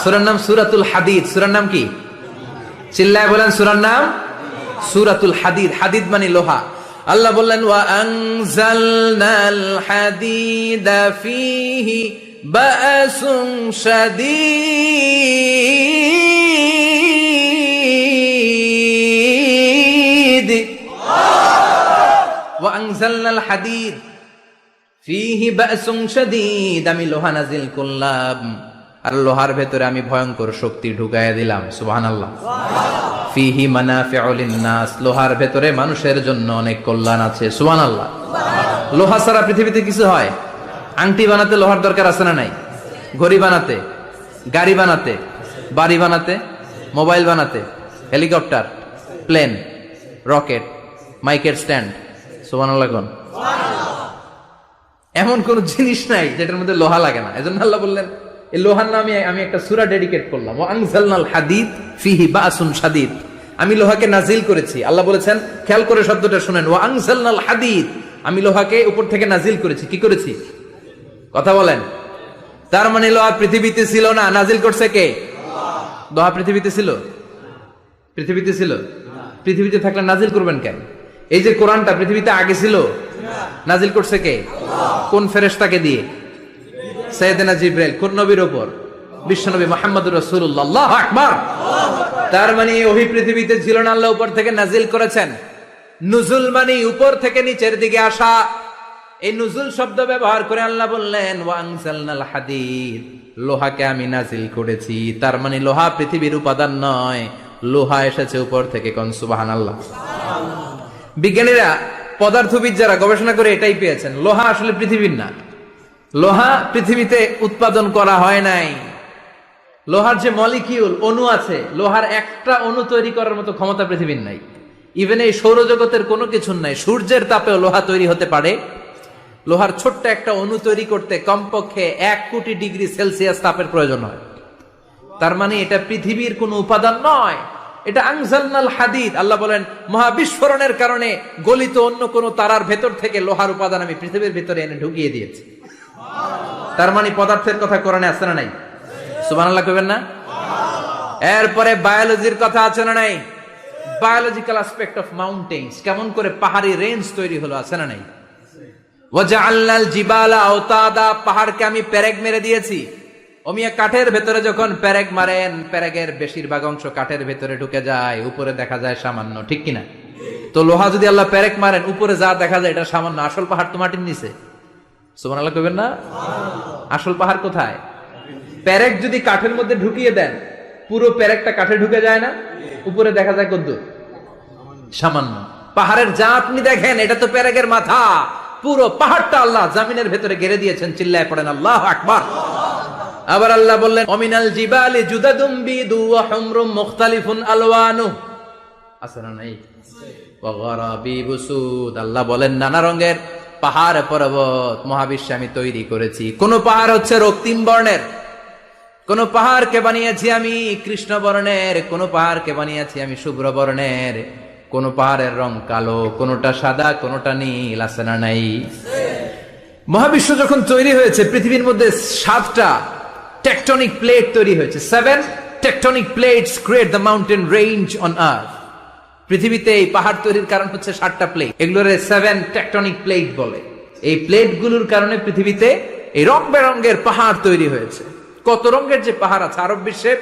সূরার নাম সূরাতুল হাদিদ। সূরার নাম কি? চিল্লায় বলেন সূরার নাম সূরাতুল হাদিদ। হাদিদ মানে লোহা। আল্লাহ বললেন ওয়া আনজালনাল হাদিদা ফীহি বা'সুন শাদীদ। ওয়া আনজালনাল হাদিদ ফীহি বা'সুন শাদীদ, আমি লোহা নাজিল করলাম আর লোহার ভেতরে আমি ভয়ঙ্কর শক্তি ঢুকাইয়া দিলাম। সুবহানাল্লাহ। ফিহি মানাফিউ লিন-নাস, লোহার ভেতরে মানুষের জন্য অনেক কল্যাণ আছে। সুবহানাল্লাহ। লোহা ছাড়া পৃথিবীতে কিছু হয়? আংটি বানাতে লোহার দরকার আছে না নাই? ঘড়ি বানাতে, গাড়ি বানাতে, বাড়ি বানাতে, মোবাইল বানাতে, হেলিকপ্টার, প্লেন, রকেট, মাইকের স্ট্যান্ড। সুবহানাল্লাহ কোন? এমন কোন জিনিস নাই যেটার মধ্যে লোহা লাগে না। এজন্য আল্লাহ বললেন এই লোহার নামে আমি একটা সূরা ডেডিকেট করলাম, ওয়া আনজালনাল হাদিদ ফিহি বাসুন শাদীদ। আমি লোহাকে নাজিল করেছি। আল্লাহ বলেছেন, খেয়াল করে শব্দটা শুনেন, ওয়া আনজালনাল হাদিদ, আমি লোহাকে উপর থেকে নাজিল করেছি। কি করেছি? কথা বলেন। তার মানে লোহা পৃথিবীতে ছিল না, নাজিল করছে কে? লোহা পৃথিবীতে ছিল? পৃথিবীতে ছিল? পৃথিবীতে থাকলে নাজিল করবেন কেন? এই যে কোরআনটা পৃথিবীতে আগে ছিল, নাজিল করছে কে? কোন ফেরেশতাকে দিয়ে? সাইয়েদনা জিবরাইল। কোন নবীর উপর? বিশ্বনবী মুহাম্মদুর রাসূলুল্লাহ। আল্লাহু আকবার। তার মানে ওহি পৃথিবীতে ছিল না, আল্লাহ উপর থেকে নাজিল করেছেন। নুজুল মানে উপর থেকে নিচের দিকে আসা। এই নুজুল শব্দ ব্যবহার করে আল্লাহ বললেন, ওয়া আনজালনাল হাদিদ, লোহাকে আমি নাজিল করেছি। তার মানে লোহা পৃথিবীর উপাদান নয়, লোহা এসেছে উপর থেকে। কোন সুবহানাল্লাহ। বিজ্ঞানীরা, পদার্থবিদ যারা গবেষণা করে এটাই পেয়েছেন, লোহা আসলে পৃথিবীর না। লোহা পৃথিবীতে উৎপাদন করা হয় নাই। লোহার যে মলিকিউল, অণু আছে, লোহার একটা অণু তৈরি করার মতো ক্ষমতা পৃথিবীর নাই। ইভেন এই সৌরজগতের কোনো কিছু নাই। সূর্যের তাপেও লোহা তৈরি হতে পারে? লোহার ছোট্ট একটা অণু তৈরি করতে কমপক্ষে 1 কোটি ডিগ্রি সেলসিয়াস তাপের প্রয়োজন হয়। তার মানে এটা পৃথিবীর কোনো উপাদান নয়, এটা আনজালনাল হাদিদ। আল্লাহ বলেন, মহাবিস্ফোরণের কারণে গলিত অন্য কোন তারার ভেতর থেকে লোহার উপাদান আমি পৃথিবীর ভিতরে এনে ঢুকিয়ে দিয়েছি। তার মানে পদার্থের কথা কোরআনে আছে না নাই? সুবহানাল্লাহ কইবেন না? এরপরে বায়োলজির কথা আছে না নাই? বায়োলজিক্যাল অ্যাসপেক্ট অফ মাউন্টেন্স, কেমন করে পাহাড়ি রেঞ্জ তৈরি হলো, আছে না নাই? ওয়াজআলনাল জিবালা আওতাদা, পাহাড়কে আমি পেরেক মেরে দিয়েছি। ওমিয়া কাঠের ভেতরে যখন পেরেক মারেন, পেরেকের বেশিরভাগ অংশ কাঠের ভেতরে ঢুকে যায়, উপরে দেখা যায় সামান্য, ঠিক কিনা? তো লোহা যদি আল্লাহ পেরেক মারেন, উপরে যা দেখা যায় এটা সামান্য, আসল পাহাড় তো মাটির নিচে। সুবহানাল্লাহ কইবেন না? আসল পাহাড় কোথায়? পেরেক যদি কাঠের মধ্যে ঢুকিয়ে দেন, পুরো পেরেকটা কাঠে ঢুকে যায় না, উপরে দেখা যায় কদ্দুর? সামান্য। পাহাড়ের যা আপনি দেখেন এটা তো পেরেকের মাথা, পুরো পাহাড়টা আল্লাহ জামিনের ভেতরে গেড়ে দিয়েছেন। চিল্লায় পড়েন আল্লাহু আকবার। আবার আল্লাহ বললেন, অমিনাল জিবালি জুদাদুম বিদু ওয়া হুমরুম মুখতালিফুন আলওয়ানু, আছে না নাই? ওয়া গরাবিবু সুদ, আল্লাহ বলেন নানা রঙের পাহাড় পর্বত মহাবিশ্বে আমি তৈরি করেছি। কোন পাহাড় হচ্ছে রক্তিম বর্ণের, কোন পাহাড়কে বানিয়েছি আমি কৃষ্ণ বর্ণের, কোন পাহাড়কে বানিয়েছি আমি শুভ্র বর্ণের, কোন পাহাড়ের রং কালো, কোনটা সাদা, কোনটা নীল, আছে না নাই? মহাবিশ্ব যখন তৈরি হয়েছে, পৃথিবীর মধ্যে 7টা টেকটনিক প্লেট তৈরি হয়েছে। 7 tectonic plates create the mountain range on earth. পৃথিবীতে এই পাহাড় তৈরির কারণ হচ্ছে 7টা প্লেট, এগুলোরে 7 টেকটনিক প্লেট বলে। এই প্লেটগুলোর কারণে পৃথিবীতে এই রং বেরঙের পাহাড় তৈরি হয়েছে। কত রঙের যে পাহাড় আছে, আরব বিশ্বে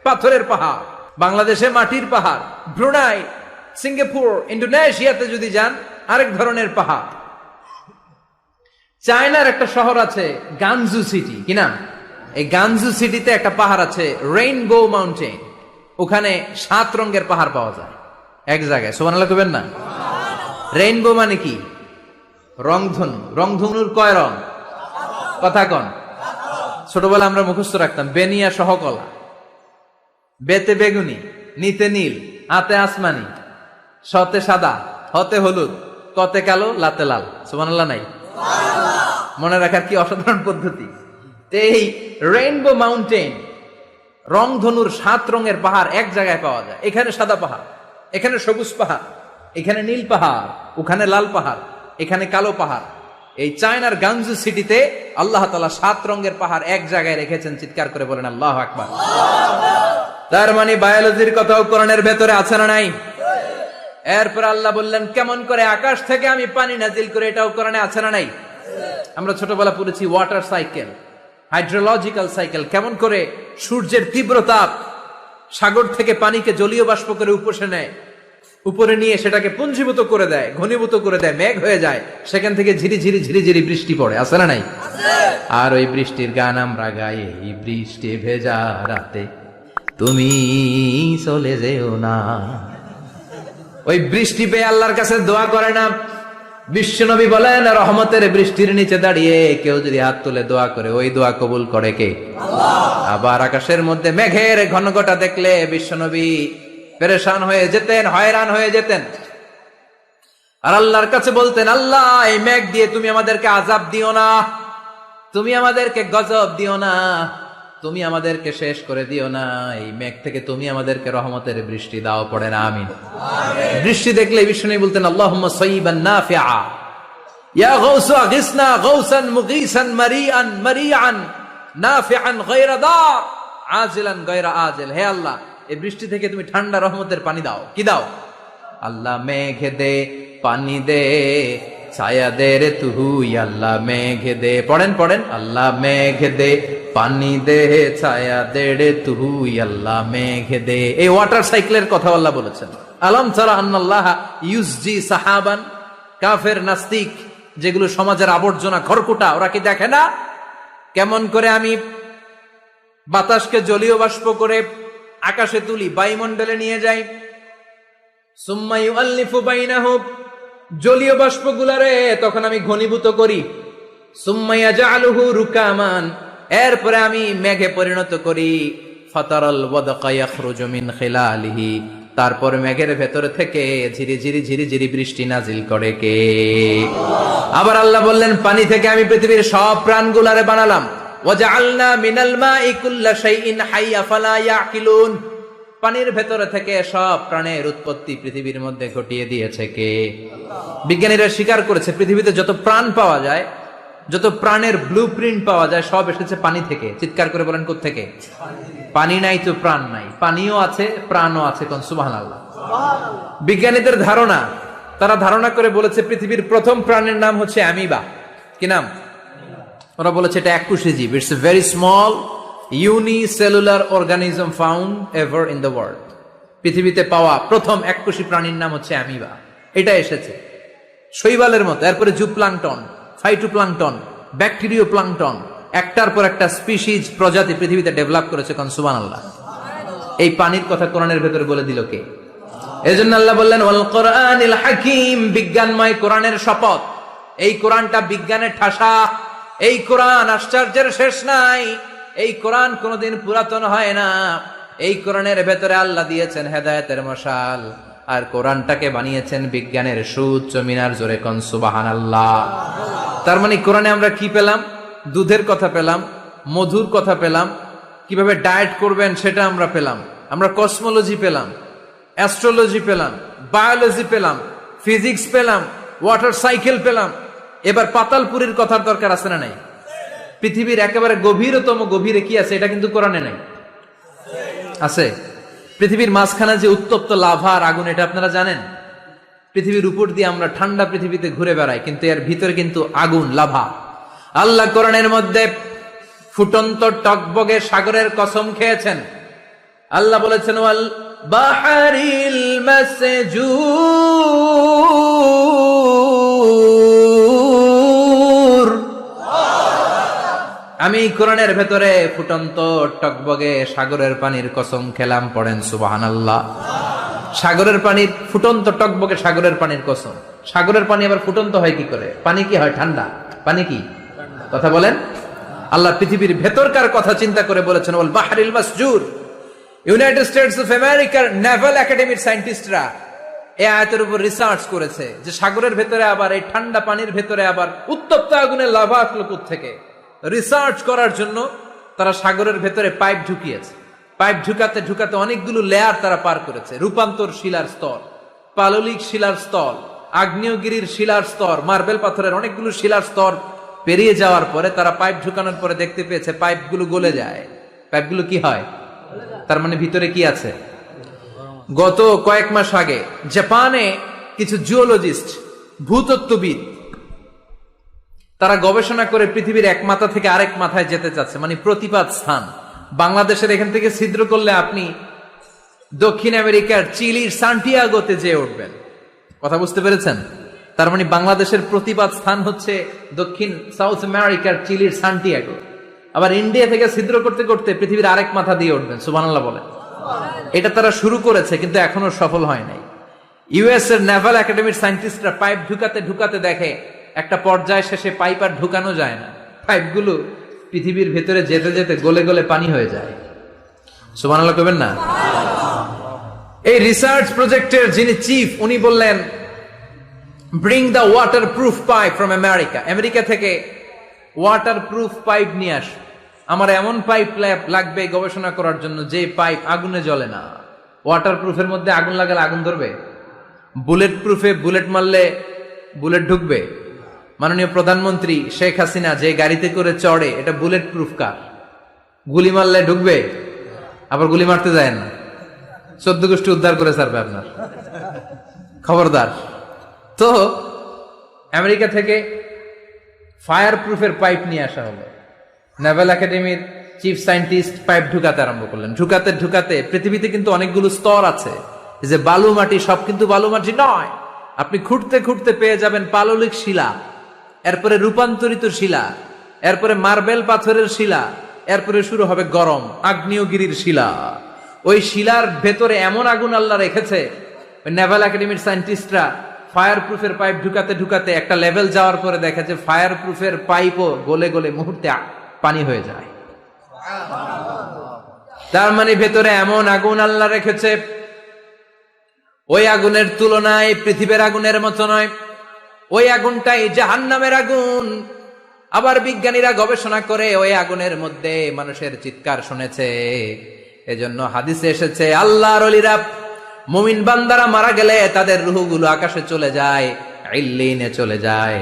পাথরের পাহাড়, বাংলাদেশে মাটির পাহাড়, ব্রুনাই, সিঙ্গাপুর, ইন্দোনেশিয়াতে যদি যান আরেক ধরনের পাহাড়। চায়নার একটা শহর আছে গানজু সিটি, কি নাম? এই গানজু সিটিতে একটা পাহাড় আছে রেইনবো মাউন্টেন, ওখানে 7 রঙের পাহাড় পাওয়া যায় এক জায়গায়। সুবহানাল্লাহ কইবেন না? রেইনবো মানে কি? রংধনু। রংধনুর কয় রং? কথা কন। ছোটবেলা আমরা মুখস্থ রাখতাম, বেনিয়া সহকলা, বেতে বেগুনি, নিতে নীল, আতে আসমানি, শতে সাদা, হতে হলুদ, কতে কালো, লাতে লাল। সুবহানাল্লাহ নাই? মনে রাখার কি অসাধারণ পদ্ধতি। এই রেইনবো মাউন্টেন, রংধনুর 7 রঙের পাহাড় এক জায়গায় পাওয়া যায়। এখানে সাদা পাহাড়, এখানে সবুজ পাহাড়, এখানে নীল পাহাড়, ওখানে লাল পাহাড়, এখানে কালো পাহাড়। এই চায়নার গানজু সিটিতে আল্লাহ তাআলা 7 রঙের পাহাড় এক জায়গায় রেখেছেন। চিৎকার করে বলেন আল্লাহু আকবার। তার মানে বায়োলজির কথাও কোরআনের ভেতরে আছে না নাই? এরপর আল্লাহ বললেন, কেমন করে আকাশ থেকে আমি পানি নাজিল করে, এটাও কোরআনে আছে না নাই? আমরা ছোটবেলা পড়েছি ওয়াটার সাইকেল, হাইড্রোলজিক্যাল সাইকেল, কেমন করে সূর্যের তীব্র তাপ সাগর থেকে পানিকে জলীয় বাষ্প করে উপসে নেয়, উপরে নিয়ে সেটাকে পুঞ্জীভূত করে দেয়, ঘনীভূত করে দেয়, মেঘ হয়ে যায়, সেখান থেকে ঝিরি ঝিরি ঝিরি ঝিরি বৃষ্টি পড়ে, আছে না নাই? আর ওই বৃষ্টির গান আমরা গাই, এই বৃষ্টি ভেজা রাতে তুমি চলে যেও না। ওই বৃষ্টি পেয়ে আল্লাহর কাছে দোয়া করে না। বিশ্বনবী বলেন, রহমতের বৃষ্টির নিচে দাঁড়িয়ে কেউ যদি হাত তুলে দোয়া করে, ওই দোয়া কবুল করে কে? আল্লাহ। আবার আকাশের মধ্যে মেঘের ঘনঘটা দেখলে বিশ্বনবী পেরেশান হয়ে যেতেন, হয়রান হয়ে যেতেন, আর আল্লাহর কাছে বলতেন, আল্লাহ এই মেঘ দিয়ে তুমি আমাদেরকে আযাব দিও না, তুমি আমাদেরকে গজব দিও না, তুমি আমাদেরকে শেষ করে দিও না, এই মেঘ থেকে তুমি আমাদেরকে রহমতের বৃষ্টি দাও। পড়ে না আমিন। বৃষ্টি দেখলে বিষ্ণু বলতেন, আল্লাহুম্মা সাইয়িবান নাফিআ, ইয়া গাউসু আগিসনা গাউসান মুগীসান মারিআন মারিআন নাফিআন গায়রা দার আজিলান গায়রা আজিল। হে আল্লাহ, এই বৃষ্টি থেকে তুমি ঠান্ডা রহমতের পানি দাও। কি দাও? আল্লাহ মেঘ দে, পানি দে, ছায়া দে রে তুই, আল্লাহ মেঘ দে। পড়েন পড়েন, আল্লাহ মেঘ দে, পানি দে, ছায়া দে রে তুই, আল্লাহ মেঘ দে। এই ওয়াটার সাইকেলের কথা আল্লাহ বলেছেন। আলম তারা আন্নাল্লাহ ইউসজি সাহাবান। কাফের নাস্তিক যেগুলো সমাজের আবর্জনা, খড়কুটা, ওরা কি দেখে না কেমন করে আমি বাতাসকে জলীয় বাষ্প করে আকাশে তুলি, বায়ুমণ্ডলে নিয়ে যাই, সুম্মা ইউআল্লিফু বাইনাহুম, জলীয় বাষ্পগুলারে তখন আমি ঘনীভূত করি, সুম্মা ইয়াজআলুহু রুকামান, এরপরে আমি মেঘে পরিণত করি, ফাতারাল ওয়াদকা ইয়াখরুজু মিন খিলালিহি, তারপর মেঘের ভেতর থেকে ঝিরি ঝিরি ঝিরি ঝিরি বৃষ্টি নাজিল করে কে? আবার আল্লাহ বললেন, পানি থেকে আমি পৃথিবীর সব প্রাণগুলারে বানালাম, ওয়াজআলনা মিনাল মাই কুল্লা শাইইন হাইয়া ফালা ইয়াকিলুন, পানির ভেতরে থেকে সব প্রাণের উৎপত্তি পৃথিবীর মধ্যে ঘটিয়ে দিয়েছে কে? বিজ্ঞানীরা স্বীকার করেছে, পৃথিবীতে যত প্রাণ পাওয়া যায়, যত প্রাণের ব্লুপ্রিন্ট পাওয়া যায়, সব এসেছে পানি থেকে। চিৎকার করে বলেন, কোত্থেকে? পানি নাই তো প্রাণ নাই, পানিও আছে, প্রাণও আছে। কোন সুবহানাল্লাহ। বিজ্ঞানীদের ধারণা, তারা ধারণা করে বলেছে পৃথিবীর প্রথম প্রাণের নাম হচ্ছে অ্যামিবা। কি নাম? ওরা বলেছে এটা এককোষী জীব, it's a very small unicellular organism found ever in the world. পৃথিবীতে পাওয়া প্রথম এককোষী প্রাণীর নাম হচ্ছে অ্যামিবা। এটা এসেছে শৈবালের মতো, এরপরে জুপ্লাংটন, ফাইটোপ্লাংটন, ব্যাকটেরিও প্লাংটন, একটার পর একটা স্পিসিজ, প্রজাতি পৃথিবীতে ডেভেলপ করেছে। কোন সুবহানাল্লাহ। এই পানির কথা কোরআনের ভেতরে বলে দিল কে? এজন্য আল্লাহ বললেন, ওয়াল কোরআনিল হাকিম, বিজ্ঞানময় কোরআনের শপথ। এই কোরআনটা বিজ্ঞানের ঠাসা, এই কোরআন আশ্চর্যের শেষ নাই, এই কোরআন কোনোদিন পুরাতন হয় না। এই কোরআনের ভেতরে আল্লাহ দিয়েছেন হেদায়েতের মশাল, আর কোরআনটাকে বানিয়েছেন বিজ্ঞানের সুউচ্চ মিনার। জোরে কোন সুবহানাল্লাহ। তার মানে কোরআনে আমরা কি পেলাম? দুধের কথা পেলাম, মধুর কথা পেলাম, কিভাবে ডায়েট করবেন সেটা আমরা পেলাম, আমরা কসমোলজি পেলাম, অ্যাস্ট্রোলজি পেলাম, বায়োলজি পেলাম, ফিজিক্স পেলাম, ওয়াটার সাইকেল পেলাম। এবার পাতালপুরীর কথার দরকার আছে না নাই? পৃথিবীর একেবারে গভীরতম গভীরে কি আছে? এটা কিন্তু কোরআনে নাই, আছে। পৃথিবীর মাঝখানে যে উত্তপ্ত লাভা আর আগুন, এটা আপনারা জানেন? পৃথিবীর উপর দিয়ে আমরা ঠান্ডা পৃথিবীতে ঘুরে বেড়াই, কিন্তু এর ভিতরে কিন্তু আগুন, লাভা। আল্লাহ কোরআনের মধ্যে ফুটন্ত টকবগে সাগরের কসম খেয়েছেন। আল্লাহ বলেছেন, ওয়াল বাহরিল মাসজুর, আমি কোরআনের ভেতরে ফুটন্ত টকবগে সাগরের পানির কসম খেলাম। পড়েন সুবহানাল্লাহ। সাগরের পানির, ফুটন্ত টকবগে সাগরের পানির কসম। সাগরের পানি আবার ফুটন্ত হয় কি করে? পানি কি হয়? ঠান্ডা। পানি কি? কথা বলেন। আল্লাহ পৃথিবীর ভেতরকার কথা চিন্তা করে বলেছেন, ওয়াল বাহরিল মাসজুর। ইউনাইটেড স্টেটস অফ আমেরিকার নেভাল একাডেমির সায়েন্টিস্টরা এই আয়াতের উপর রিসার্চ করেছে যে সাগরের ভেতরে আবার, এই ঠান্ডা পানির ভেতরে আবার উত্তপ্ত আগুনের লাভা আসলো কোত্থেকে। রিসার্চ করার জন্য তারা সাগরের ভেতরে পাইপ ঢুকিয়েছে। পাইপ ঢুকাতে ঢুকাতে অনেকগুলো লেয়ার তারা পার করেছে। রূপান্তর শিলার স্তর, পাললিক শিলার স্তর, আগ্নেয়গিরির শিলার স্তর, মার্বেল পাথরের অনেকগুলো শিলার স্তর পেরিয়ে যাওয়ার পরে তারা পাইপ ঢুকানোর পরে দেখতে পেয়েছে পাইপগুলো গলে যায়। পাইপগুলো কি হয়? তার মানে ভিতরে কি আছে? গত কয়েক মাস আগে জাপানে কিছু জিওলজিস্ট, ভূতত্ত্ববিদ, তারা গবেষণা করে পৃথিবীর এক মাথা থেকে আরেক মাথায় যেতে চাচ্ছে, মানে প্রতিপাদ স্থান। বাংলাদেশের এখান থেকে ছিদ্র করলে আপনি দক্ষিণ আমেরিকার চিলির সান্টিয়াগোতে যেয়ে উঠবেন। কথা বুঝতে পেরেছেন? তার মানে বাংলাদেশের প্রতিবাদ স্থান হচ্ছে দক্ষিণ সাউথ আমেরিকার চিলির সান্টিয়াগো। আবার ইন্ডিয়া থেকে ছিদ্র করতে করতে পৃথিবীর আরেক মাথা দিয়ে উঠবেন। সুবহানাল্লাহ বলেন। এটা তারা শুরু করেছে, কিন্তু এখনো সফল হয় নাই। ইউএস এর নেভাল একাডেমির সায়েন্টিস্টরা পাইপ ঢুকাতে ঢুকাতে দেখে একটা পর্যায় শেষে পাইপ আর ঢুকানো যায় না, পাইপগুলো পৃথিবীর ভেতরে যেতে যেতে গলে গলে পানি হয়ে যায়। সুবহানাল্লাহ কইবেন না? এই রিসার্চ প্রজেক্টের যিনি চিফ, উনি বললেন, bring the water proof pipe from America. America থেকে ওয়াটার প্রুফ পাইপ নিয়ে আস। আমার এমন পাইপ লাগবে গবেষণা করার জন্য যে পাইপ আগুনে জ্বলে না। ওয়াটার প্রুফের মধ্যে আগুন লাগালে আগুন ধরবে? বুলেট প্রুফে বুলেট মারলে বুলেট ঢুকবে? মাননীয় প্রধানমন্ত্রী শেখ হাসিনা যে গাড়িতে করে চড়ে, এটা বুলেট প্রুফ কার? গুলি মারলে ঢুকবে? আবার গুলি মারতে যায় না, 14 গোষ্ঠী উদ্ধার করে ছাড়বে আপনার, খবরদার। তো আমেরিকা থেকে ফায়ার প্রুফের পাইপ নিয়ে আসা হলো। নেভাল একাডেমির চিফ সায়েন্টিস্ট পাইপ ঢুকাতে আরম্ভ করলেন। ঢুকাতে ঢুকাতে, পৃথিবীতে কিন্তু অনেকগুলো স্তর আছে, যে বালু মাটি সব কিন্তু বালু মাটি নয়। আপনি খুঁড়তে খুঁড়তে পেয়ে যাবেন পাললিক শিলা, এরপরে রূপান্তরিত শিলা, এরপরে মার্বেল পাথরের শিলা, এরপরে শুরু হবে গরম আগ্নেয়গিরির শিলা। ওই শিলার ভেতরে এমন আগুন আল্লাহ রেখেছে, ওই নেভাল একাডেমির সায়েন্টিস্টরা ফায়ার প্রুফের পাইপ ঢুকাতে ঢুকাতে একটা লেভেল যাওয়ার পরে দেখে যে ফায়ার প্রুফের পাইপও গলে গলে মুহূর্তে পানি হয়ে যায়। তার মানে ভেতরে এমন আগুন আল্লাহ রেখেছে, ওই আগুনের তুলনায় পৃথিবীর আগুনের মতো নয়। ওই আগুনটাই জাহান্নামের আগুন। আবার বিজ্ঞানীরা গবেষণা করে ওই আগুনের মধ্যে মানুষের চিৎকার শুনেছে। এজন্য হাদিসে এসেছে, আল্লাহর ওলিরা, মুমিন বান্দারা মারা গেলে তাদের রূহগুলো আকাশে চলে যায়, ইল্লিনে চলে যায়।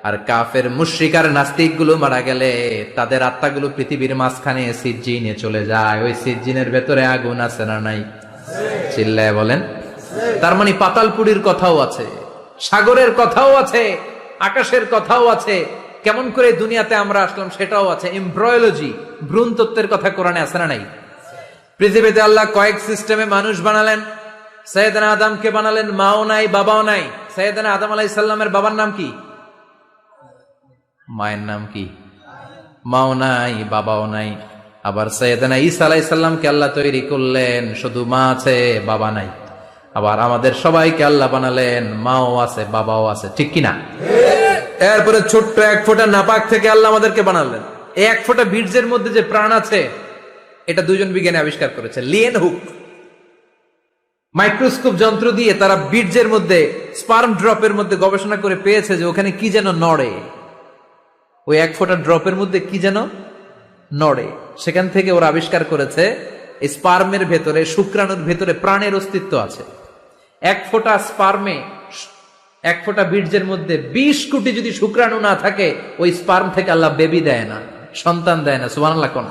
আর কাফের মুশরিক আর নাস্তিক গুলো মারা গেলে তাদের আত্মাগুলো পৃথিবীর মাঝখানে সিজ্জিনে চলে যায়। ওই সিজ্জিনের ভেতরে আগুন আছে না নাই? চিল্লায় বলেন। তার মানে পাতালপুরীর কথাও আছে, সাগরের কথাও আছে, আকাশের কথাও আছে। কেমন করে দুনিয়াতে আমরা আসলাম সেটাও আছে। এমব্রয়োলজি, ভ্রূণ তত্ত্বের কথা কোরআনে আছে না নাই? পৃথিবীতে আল্লাহ কয়েক সিস্টেমে মানুষ বানালেন। সৈয়দনা আদমকে বানালেন, মাও নাই বাবাও নাই। সৈয়দনা আদম আলাইহিস সালামের বাবার নাম কি? মায়ের নাম কি? মাও নাই বাবাও নাই। আবার সৈয়দনা ঈসা আলাইহিস সালামকে আল্লাহ তৈরি করলেন, শুধু মা আছে বাবা নাই। আবার আমাদের সবাইকে আল্লাহ বানালেন, মাও আছে বাবাও আছে, ঠিক কিনা? এরপরে ছোট্ট এক ফোঁটা নাপাক থেকে আল্লাহ আমাদেরকে বানালেন। এই এক ফোঁটা বীর্যের মধ্যে যে প্রাণ আছে, এটা দুজন বিজ্ঞানী আবিষ্কার করেছে। লিয়েন হুক মাইক্রোস্কোপ যন্ত্র দিয়ে তারা বীর্যের মধ্যে, স্পার্ম ড্রপের মধ্যে গবেষণা করে পেয়েছে যে ওখানে কি যেন নড়ে। ওই এক ফোঁটা ড্রপের মধ্যে কি যেন নড়ে। সেখান থেকে ওরা আবিষ্কার করেছে এই স্পার্মের ভেতরে, শুক্রাণুর ভেতরে প্রাণের অস্তিত্ব আছে। এক ফোঁটা স্পার্মে, এক ফোঁটা বীর্যের মধ্যে 20 কোটি যদি শুক্রাণু না থাকে, ওই স্পার্ম থেকে আল্লাহ বেবি দেয় না, সন্তান দেয় না। সুবহানাল্লাহ কোন?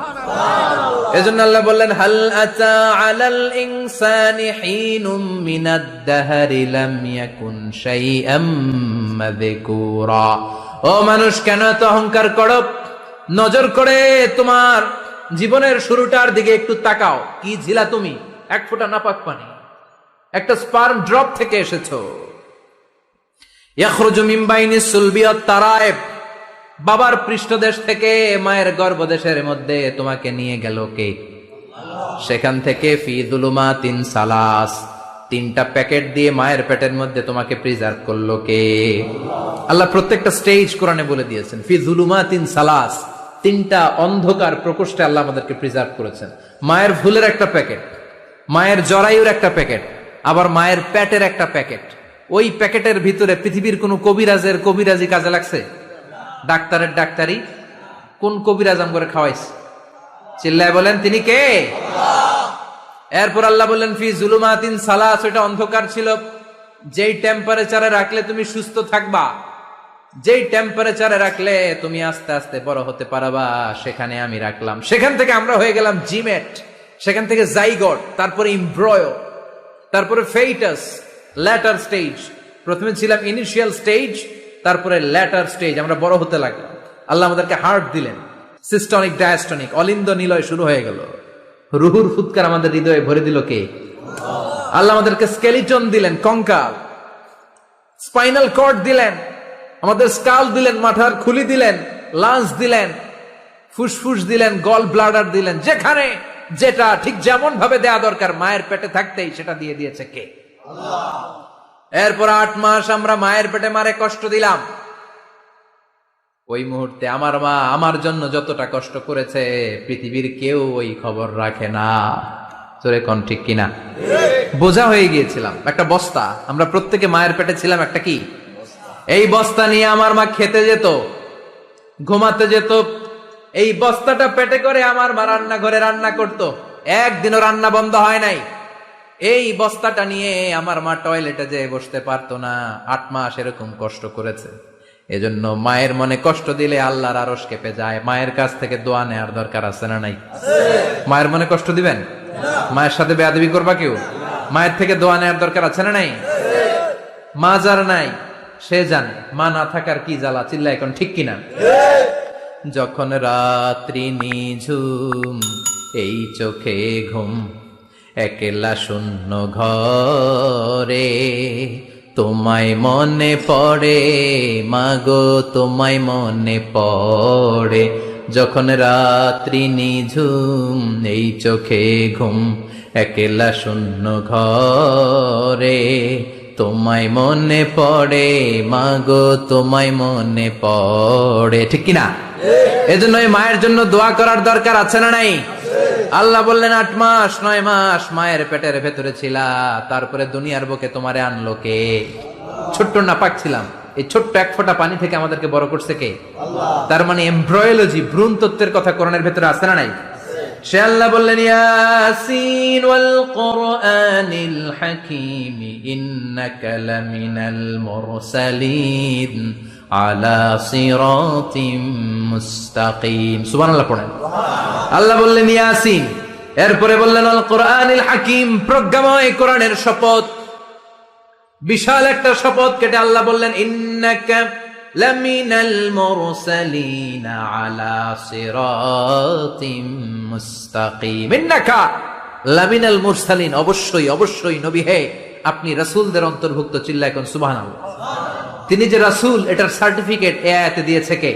এজন্য আল্লাহ বললেন, হাল আতা আলাল ইনসানি হিনুম মিনাদ দাহরি লাম ইয়াকুন শাইআম মাযকুরা। ও মানুষ, কেন এত অহংকার করো? নজর করে তোমার জীবনের শুরুটার দিকে একটু তাকাও। কি ছিলা তুমি? এক ফোঁটা নাপাক পানি, একটা স্পার্ম ড্রপ থেকে এসেছো। ইয়াখরুজু মিন বাইনিস সুলবি ওয়াত তারায়েব, বাবার পৃষ্ঠদেশ থেকে মায়ের গর্ভদেশের মধ্যে তোমাকে নিয়ে গেল কে? সেখান থেকে ফি যুলুমাতিন সালাস, 3টা প্যাকেট দিয়ে মায়ের পেটের মধ্যে তোমাকে প্রিজার্ভ করলো কে? আল্লাহ প্রত্যেকটা স্টেজ কোরআনে বলে দিয়েছেন। ফি যুলুমাতিন সালাস, 3টা অন্ধকার প্রকোষ্ঠে আল্লাহ আমাদেরকে প্রিজার্ভ করেছেন। মায়ের ভুলের একটা প্যাকেট, মায়ের জরায়ুর একটা প্যাকেট, আবার মায়ের পেটের একটা প্যাকেট। ওই প্যাকেটের ভিতরে পৃথিবীর কোন কবিরাজের কবিরাজি কাজে লাগছে? ডাক্তারের ডাক্তারি? কোন কবিরাজ আম করে খাওয়াইছে? চিল্লায় বলেন, তিনি কে? এরপর আল্লাহ বললেন ফি যুলুমাতিন সালাস, ওটা অন্ধকার ছিল। যেই টেম্পারেচারে রাখলে তুমি সুস্থ থাকবা, যেই টেম্পারেচারে রাখলে তুমি আস্তে আস্তে বড় হতে পারবা, সেখানে আমি রাখলাম। সেখান থেকে আমরা হয়ে গেলাম জিমেট, সেখান থেকে জাইগট, তারপরে ইমব্রয়ো, তারপরে ফেইটাস, ল্যাটার স্টেজ। প্রথমে ছিলাম ইনিশিয়াল স্টেজ, তারপরে ল্যাটার স্টেজ, আমরা বড় হতে লাগলাম। আল্লাহ আমাদেরকে হার্ট দিলেন, সিস্টনিক ডায়াস্টনিক, অলিন্দ নিলয় শুরু হয়ে গেল। রুহুর ফুৎকার আমাদের হৃদয়ে ভরে দিল কে? আল্লাহ আমাদেরকে স্কেলিটন দিলেন, কঙ্কাল, স্পাইনাল কর্ড দিলেন, আমাদের স্কাল দিলেন, মাথার খুলি দিলেন, লাঞ্চ দিলেন, ফুসফুস দিলেন, গল ব্লাডার দিলেন, যেখানে যেটা ঠিক যেমন ভাবে দেয়া দরকার মায়ের পেটে থাকতেই সেটা দিয়ে দিয়েছে কে? এরপর 8 মাস আমরা মায়ের পেটে মারে কষ্ট দিলাম। ওই মুহূর্তে আমার মা আমার জন্য যতটা কষ্ট করেছে পৃথিবীর কেউ ওই খবর রাখে না। তোরে কোন ঠিক কিনা? বোঝা হয়ে গিয়েছিলাম, একটা বস্তা। আমরা প্রত্যেকে মায়ের পেটে ছিলাম একটা কি, এই বস্তা নিয়ে আমার মা খেতে যেত, ঘুমাতে যেত, এই বস্তাটা পেটে করে আমার মা রান্নাঘরে রান্না করত, একদিনও রান্না বন্ধ হয় নাই। এই বস্তাটা নিয়ে আমার মা টয়লেটে যেয়ে বসতে পারতো না। 8 মাস এরকম কষ্ট করেছে। এজন্য মায়ের মনে কষ্ট দিলে আল্লাহর আরশ কেঁপে যায়। মায়ের কাছ থেকে দোয়া নেওয়ার দরকার আছে না নাই? মায়ের মনে কষ্ট দিবেন? মায়ের সাথে বেয়াদবি করবা কেউ? মায়ের থেকে দোয়া নেওয়ার দরকার আছে না নাই? মা যার নাই সে জানে মা না থাকার কি জ্বালা। চিল্লা এখন ঠিক কিনা? যখন রাত্রি নিঝুম এই চোখে ঘুম, একলা শূন্য ঘরে, তোমায় মনে পড়ে মাগো, তোমায় মনে পড়ে। যখন রাত্রি নিঝুম এই চোখে ঘুম, একলা শূন্য ঘরে, তোমায় মনে পড়ে মাগো, তোমায় মনে পড়ে। ঠিক কিনা? এজন্য এই মায়ের জন্য দোয়া করার দরকার আছে না নাই? আল্লাহ বললেন 8 মাস 9 মাস মায়ের পেটের ভেতরে ছিলা, তারপরে দুনিয়ার বুকে তোমারে আনলো কে? ছোট্ট নাপাক ছিলাম, এই ছোট্ট এক ফোঁটা পানি থেকে আমাদেরকে বড় করছে কে? আল্লাহ। তার মানে এমব্রয়োলজি, ভ্রূণ তত্ত্বের কথা কোরআনের ভেতরে আছে না নাই? সে আল্লাহ বললেন ইয়াসিন ওয়াল কুরআনিল হাকীম ইন্নাকা লামিনাল মুরসালিন আলা সিরাতিম মুস্তাকিম। সুবহানাল্লাহ পড়েন। আল্লাহ বললেন ইয়াসিন, এরপরে বললেন আল কুরআনিল হাকীম, প্রজ্ঞাময় কোরআনের শপথ। বিশাল একটা শপথ কেটে আল্লাহ বললেন ইন্নাকা লামিনাল মুরসালিন আলা সিরাতিম মুস্তাকিম। ইন্নাকা লামিনাল মুরসালিন, অবশ্যই অবশ্যই নবী হে আপনি রাসূলদের অন্তর্ভুক্ত। চিল্লা এখন সুবহানাল্লাহ। তিনি যে রাসূল এটার সার্টিফিকেট এই আয়াতে দিয়েছে কে?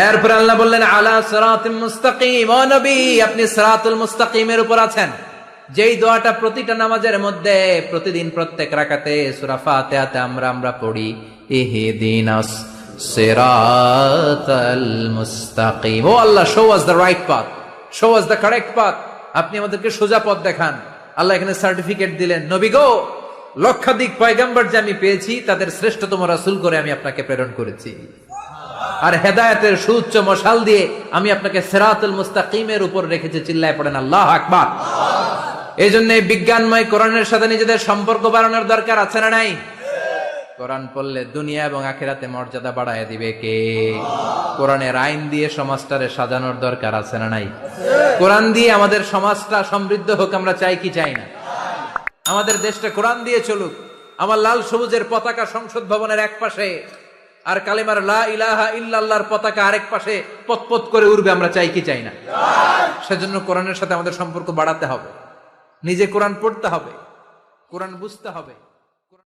এরপর আল্লাহ বললেন আলা সিরাতিম মুস্তাকিম, ও নবী আপনি সিরাতুল মুস্তাকিমের উপর আছেন। যেই দোয়াটা প্রতিটা নামাজের মধ্যে প্রতিদিন প্রত্যেক রাকাতে সূরা ফাতিহাতে আমরা পড়ি, ইহদিনাস সিরাতাল মুস্তাকিম। O Allah, show us the right path, show us the correct path. আপনি আমাদেরকে সোজা পথ দেখান। আল্লাহ এখানে সার্টিফিকেট দিলেন, নবী গো, লক্ষাধিক পয়গম্বর যে আমি পেয়েছি তাদের শ্রেষ্ঠতম রাসূল করে আমি আপনাকে প্রেরণ করেছি, আর হেদায়েতের সুউচ্চ মশাল দিয়ে আমি আপনাকে সিরাতুল মুস্তাকিমের উপর রেখেছি। চিল্লায় পড়েন আল্লাহু আকবার। এই জন্য বিজ্ঞানময় কোরআনের সাথে নিজেদের সম্পর্ক বাড়ানোর দরকার আছে না নাই? কোরআন পড়লে দুনিয়া এবং আখিরাতে মর্যাদা বাড়ায় দিবে কে? কোরআনের আইন দিয়ে সমাজটারে সাজানোর দরকার আছে না নাই? কোরআন দিয়ে আমাদের সমাজটা সমৃদ্ধ হোক আমরা চাই কি চাই না? আমাদের দেশটা কোরআন দিয়ে চলুক। আমার লাল সবুজের পতাকা সংসদ ভবনের এক পাশে, আর কালেমার লা ইলাহা ইল্লাল্লাহর পতাকা আরেক পাশে পতপত করে উড়বে, আমরা চাই কি চাই না? সেজন্য কোরআনের সাথে আমাদের সম্পর্ক বাড়াতে হবে, নিজে কোরআন পড়তে হবে, কোরআন বুঝতে হবে।